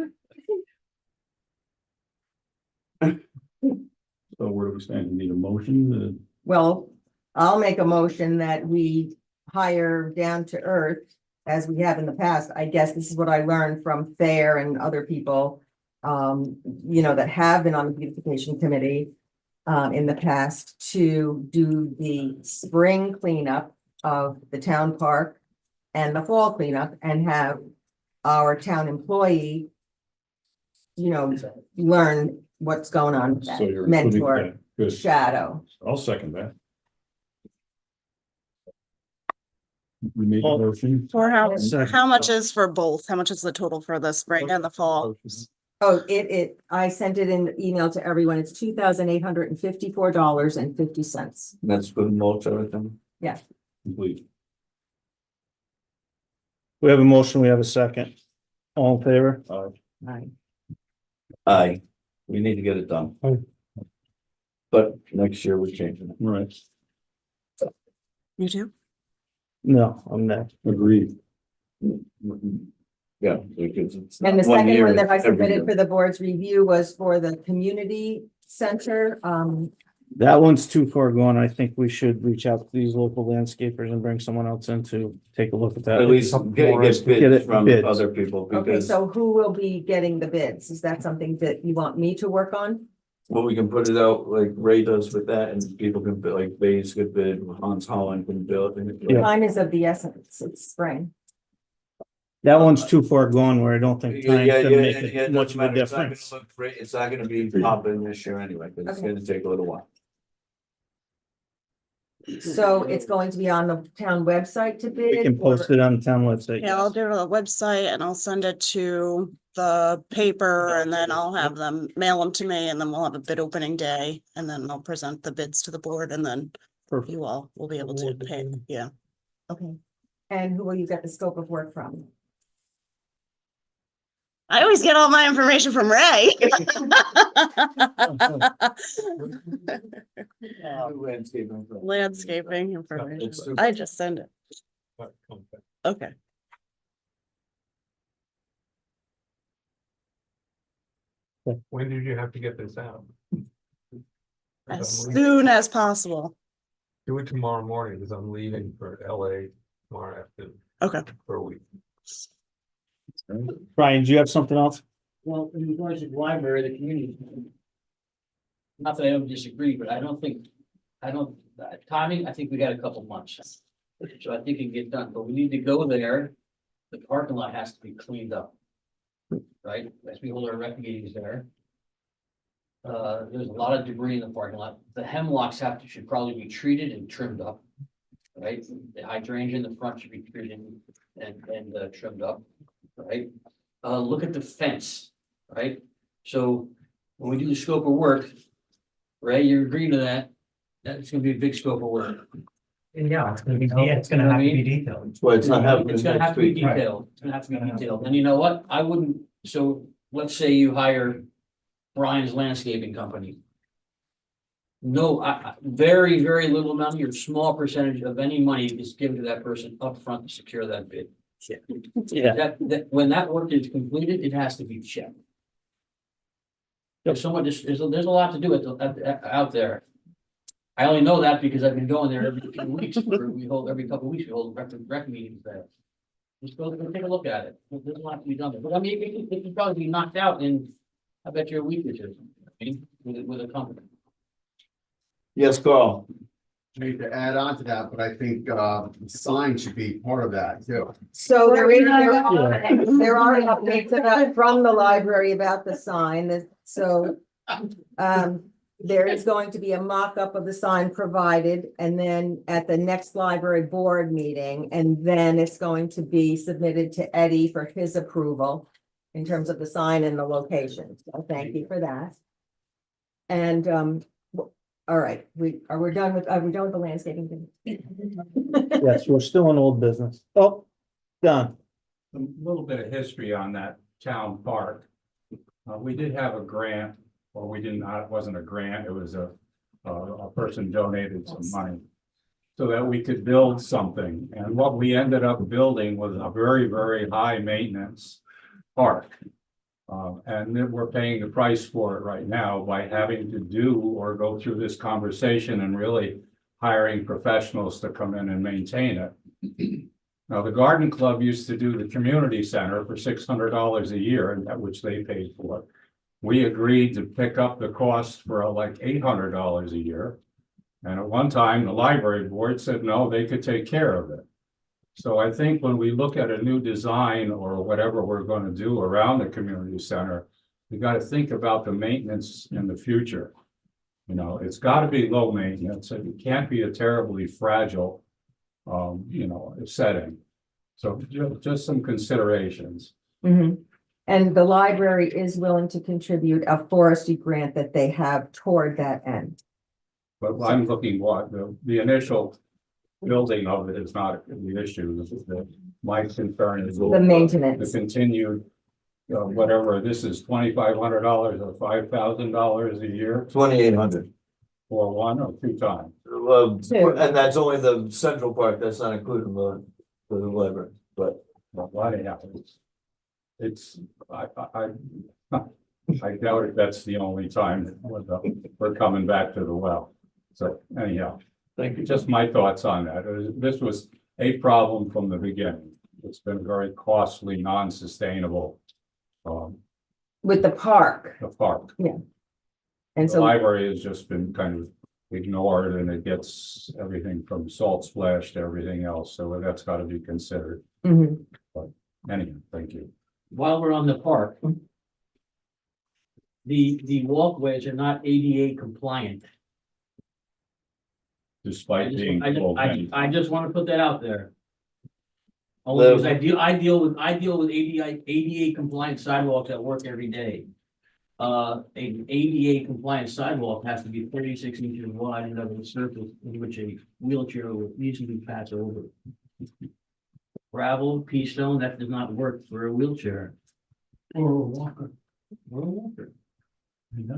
So where do we stand? We need a motion? Well, I'll make a motion that we hire down to earth as we have in the past. I guess this is what I learned from Thayer and other people, that have been on the beautification committee in the past to do the spring cleanup of the town park and the fall cleanup and have our town employee, learn what's going on with that, So you're including mentor, that. Good. shadow. I'll second that. We made a motion. For how much is for both? How much is the total for the spring and the fall? Oh, I sent it in email to everyone. It's $2,854.50. That's good mulch, everything. Yeah. Complete. We have a motion, we have a second. All in favor? Aye, we need to get it done. Aye. But next year we're changing it. Right. You do? No, I'm not. Agreed. Yeah, because it's. And the not second year, one that I it's every submitted year. for the board's review was for the community center. That one's too far gone. I think we should reach out to these local landscapers and bring someone else in to take a look at that. At least get Get bids it- from bids. other people, Okay, because so who will be getting the bids? Is that something that you want me to work on? well, we can put it out like Ray does with that, and people can bid, like Bay's good bid, Hans Holland can build. Time is of the essence. It's spring. That one's too far gone where I don't think time Yeah, can make yeah, it much of a difference. It's not gonna be popping this year anyway, because it's Okay. gonna take a little while. So it's going to be on the town website to bid? We can post it on the town website. Yeah, I'll do it on the website and I'll send it to the paper and then I'll have them mail them to me and then we'll have a bid opening day. And then I'll present the bids to the board and then Perfect. you all will be able to pay. Yeah. Okay. And who will you get the scope of work from? I always get all my information from Ray. Landscaping information. I just send it. Okay. When did you have to get this out? As soon as possible. Do it tomorrow morning, because I'm leaving for LA tomorrow afternoon. Okay. For a week. Brian, do you have something else? Well, in regards to the library, the community. Not that I don't disagree, but timing, I think we got a couple months. So I think it can get done, but we need to go there. The parking lot has to be cleaned up. Right, as we hold our rec meetings there. There's a lot of debris in the parking lot. The hemlocks should probably be treated and trimmed up. Right, the hydrangea in the front should be treated and trimmed up, right? Look at the fence, right? So when we do the scope of work, Ray, you're agreeing to that, that's gonna be a big scope of work. Yeah, it's gonna be, it's gonna have to be detailed. Well, it's not happening. It's gonna have to be next week. detailed, it's gonna have to be detailed, and you know what, I wouldn't, so let's say you hire Brian's landscaping company. No, very, very little money or small percentage of any money is given to that person upfront to secure that bid. Yeah. That, when that work is completed, it has to be checked. There's so much, there's a lot to do out there. I only know that because I've been going there every few weeks, every couple of weeks, we hold rec meetings there. Just go take a look at it, there's a lot to be done, but I mean, it can probably be knocked out in, I bet you a week or two, with a company. Yes, Carl. Need to add on to that, but I think sign should be part of that too. So there are updates from the library about the sign, so there is going to be a mock-up of the sign provided, and then at the next library board meeting, and then it's going to be submitted to Eddie for his approval in terms of the sign and the location. So thank you for that. And all right, are we done with the landscaping thing? Yes, we're still in old business. Oh, done. A little bit of history on that town park. We did have a grant, or we didn't, it wasn't a grant, it was a person donated some money so that we could build something. And what we ended up building was a very, very high maintenance park. And then we're paying the price for it right now by having to do or go through this conversation and really hiring professionals to come in and maintain it. Now, the garden club used to do the community center for $600 a year, and that which they paid for. We agreed to pick up the cost for like $800 a year. And at one time, the library board said, no, they could take care of it. So I think when we look at a new design or whatever we're going to do around the community center, we got to think about the maintenance in the future. You know, it's got to be low maintenance. It can't be a terribly fragile, setting. So just some considerations. Mhm. And the library is willing to contribute a forestry grant that they have toward that end. But I'm looking the initial building of it is not the issue. My concern is The maintenance. the continued, whatever, this is $2,500 or $5,000 a year 2,800. for one or two times. Two. And that's only the central part, that's not including the library, but. Well, yeah, I doubt if that's the only time that we're coming back to the well. So anyhow, Thank you. just my thoughts on that. This was a problem from the beginning. It's been very costly, non-sustainable. With the park. The park. And The so, library has just been kind of ignored, and it gets everything from salt splash to everything else. So that's got to be considered. Mhm. But anyway, thank you. While we're on the park. The walkways are not ADA compliant. Despite being. I just want to put that out there. Only because I deal with ADA compliant sidewalks at work every day. An ADA compliant sidewalk has to be 36 inches wide and have a surface in which a wheelchair will easily pass over. Gravel, pea stone, that does not work for a wheelchair. Or a walker. Or a walker.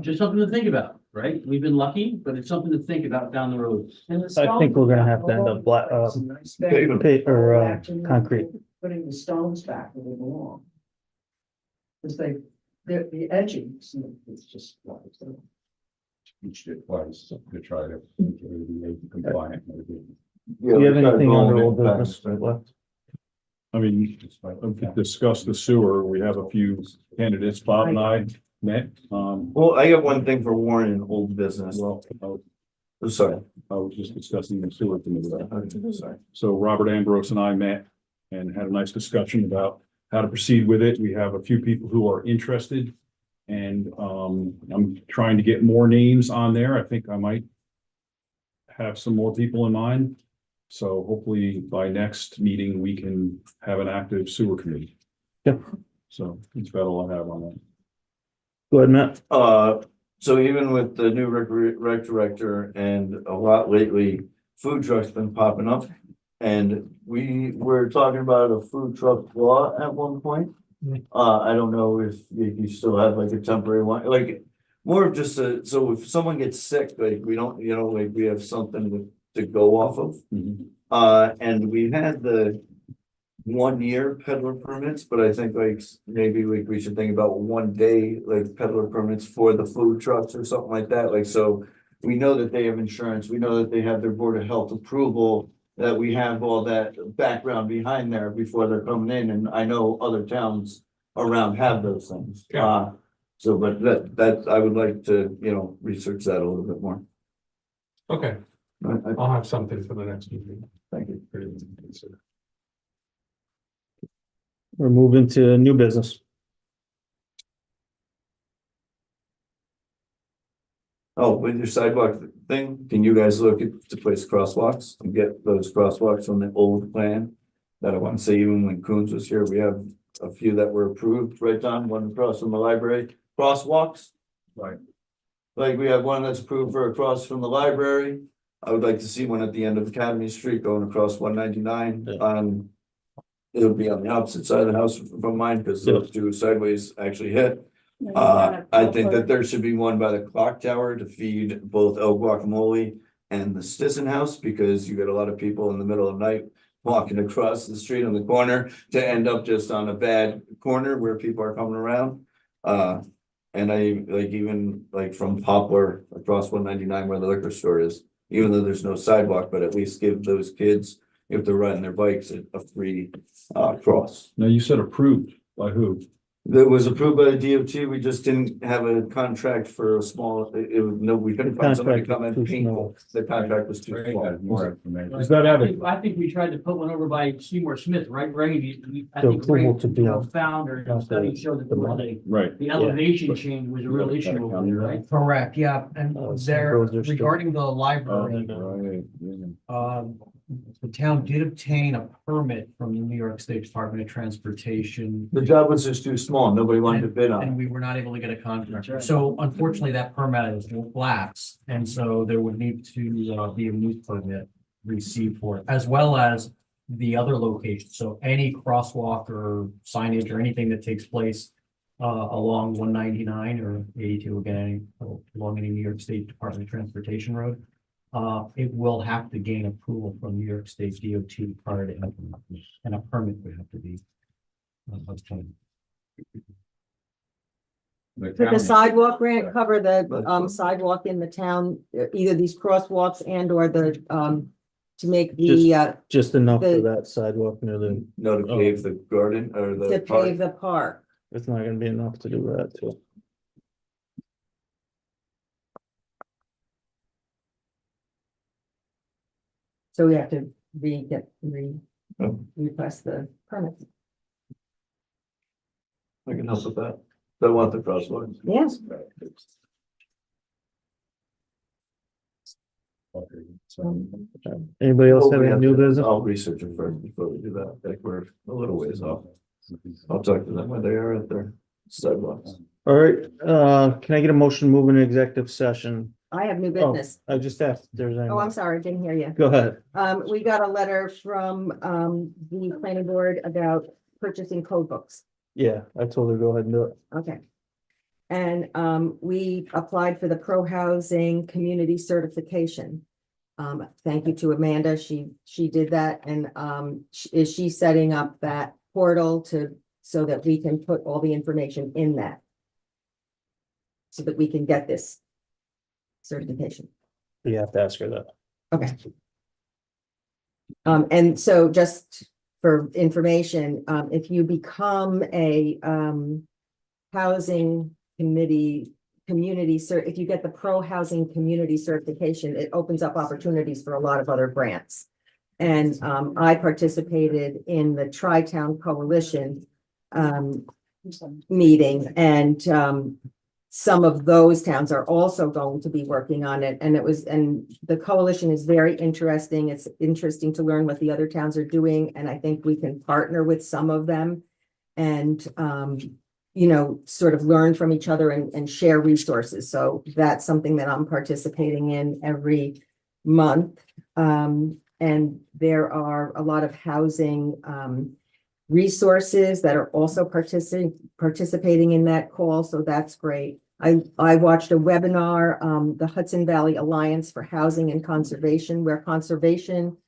Just something to think about, right? We've been lucky, but it's something to think about down the road. I think we're gonna have to end up concrete. Putting the stones back where they belong. Cause the edging, it's just. Each did twice to try to make it ADA compliant. Do you have anything under old business left? I mean, we discussed the sewer. We have a few candidates. Bob and I met. Well, I got one thing for Warren in old business. Sorry. I was just discussing the sewer committee. Sorry. So Robert Ambrose and I met and had a nice discussion about how to proceed with it. We have a few people who are interested. And I'm trying to get more names on there. I think I might have some more people in mind. So hopefully by next meeting, we can have an active sewer committee. Yeah. So that's about all I have on that. Go ahead, Matt. So even with the new rec director and a lot lately, food trucks been popping up. And we were talking about a food truck law at one point. I don't know if you still have like a temporary one, like more of just so if someone gets sick, like we don't, like we have something to go off of. And we had the 1 year peddler permits, but I think like maybe we should think about 1 day like peddler permits for the food trucks or something like that. Like, so we know that they have insurance, we know that they have their board of health approval, that we have all that background behind there before they're coming in. And I know other towns around have those things. So, but that I would like to, research that a little bit more. Okay, I- I'll have something for the next meeting. Thank you. We're moving to new business. Oh, with your sidewalk thing, can you guys look at to place crosswalks and get those crosswalks from the old plan? That I want to say, even when Coons was here, we have a few that were approved, right, Don, one across from the library, crosswalks. Right. Like we have one that's approved for across from the library. I would like to see one at the end of Academy Street going across 199 it'll be on the opposite side of the house from mine, because those two sideways actually hit. I think that there should be one by the clock tower to feed both El Guacamole and the Stisson House, because you get a lot of people in the middle of the night walking across the street on the corner to end up just on a bad corner where people are coming around. And I like even like from Poplar across 199 where the liquor store is, even though there's no sidewalk, but at least give those kids, if they're riding their bikes, a free cross. Now, you said approved by who? That was approved by the DOT, we just didn't have a contract for a small, we couldn't find somebody to come and Contract was too paint. small. The contract was too Ray small. got more information. Does that have it? I think we tried to put one over by Seymour Smith, right, Ray? I The think Ray, approval to do it. found or Not study the- showed that the there was money. Right. the elevation change was a real issue over there, right? Correct, yeah, and some there, roads are still- regarding the Oh, library, right, yeah. the town did obtain a permit from the New York State Department of Transportation. The job was just too small, nobody wanted to bid on And it. we were not able to get a contractor, so unfortunately, that permit is lapsed, and so there would need to be a new permit received for it, as well as the other locations, so any crosswalk or signage or anything that takes place along 199 or 82, again, along any New York State Department of Transportation road. It will have to gain approval from New York State DOT prior to implementation, and a permit would have to be obtained. Did the sidewalk grant cover the sidewalk in the town, either these crosswalks and or the to make the Just enough for the- that sidewalk near the, No, to pave the garden or to the park. pave the park? it's not gonna be enough to do that too. So we have to Oh. request the permit. I can help with that. They want the crosswalks. Yes. Anybody else have We any have new to- business? I'll research it first before we do that, like we're a little ways off. I'll talk to them when they are at their sidewalks. All right, can I get a motion moving to executive session? I have new Oh, business. I just asked if there's any. Oh, I'm sorry, didn't hear you. Go ahead. We got a letter from the planning board about purchasing code books. Yeah, I told her, go ahead and do it. Okay. And we applied for the pro housing community certification. Thank you to Amanda. She did that, and is she setting up that portal so that we can put all the information in that? So that we can get this certification. You have to ask her that. Okay. And so just for information, if you become a housing committee, if you get the pro housing community certification, it opens up opportunities for a lot of other grants. And I participated in the Tri-Town Coalition meeting, and some of those towns are also going to be working on it. And the coalition is very interesting. It's interesting to learn what the other towns are doing. And I think we can partner with some of them and, sort of learn from each other and share resources. So that's something that I'm participating in every month. And there are a lot of housing, resources that are also participating in that call. So that's great. I watched a webinar, the Hudson Valley Alliance for Housing and Conservation, where conservation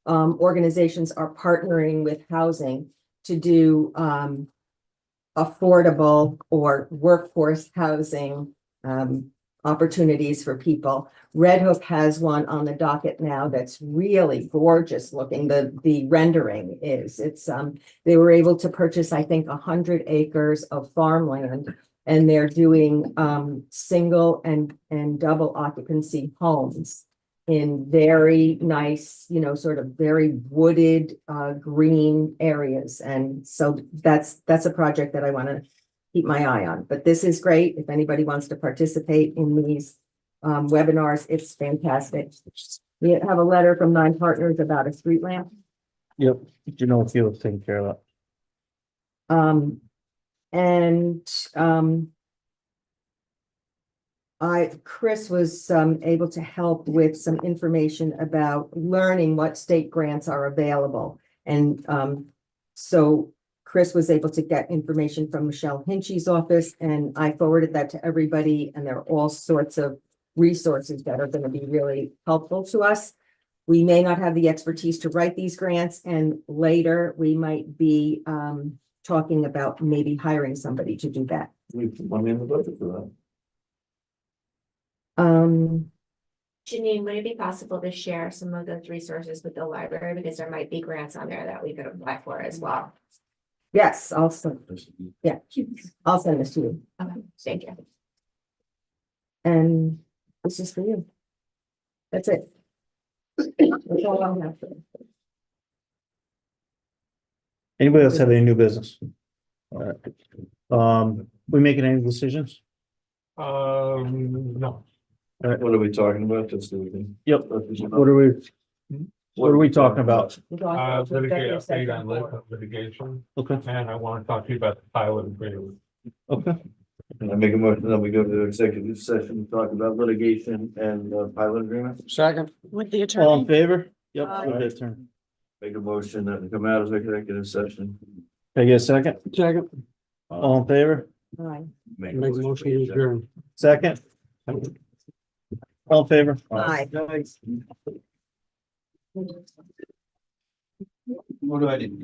organizations are partnering with housing to do affordable or workforce housing opportunities for people. Red Hook has one on the docket now that's really gorgeous looking. The rendering it's they were able to purchase, I think, 100 acres of farmland, and they're doing single and double occupancy homes in very nice, sort of very wooded green areas. And so that's a project that I want to keep my eye on. But this is great. If anybody wants to participate in these webinars, it's fantastic. We have a letter from 9 Partners about a street lamp. Yep, you know, if you'll take care of Chris was able to help with some information about learning what state grants are available. And so Chris was able to get information from Michelle Hinchy's office, and I forwarded that to everybody, and there are all sorts of resources that are going to be really helpful to us. We may not have the expertise to write these grants, and later we might be talking about maybe hiring somebody to do that. We put money in the budget for that. Janine, would it be possible to share some of those resources with the library? Because there might be grants on there that we could apply for as well. Yes, I'll send, yeah, I'll send this to you. Okay, thank you. And this is for you. That's it. That's all I have. Anybody else have any new business? All right. We making any decisions? No. What are we talking about? Just so we can. Yep. What are we talking about? Litigation, update on litigation, Okay, and I want to talk to you about the pilot agreement. okay. I make a motion that we go to executive session, to talk about litigation and pilot agreement. Second. With the All in attorney. favor? Yep. Aye. Okay, turn. Make a motion that we come out of executive session. Can I get a second? Second. All in favor? All right. Make a motion to adjourn. Second? All in favor? Aye. What do I need?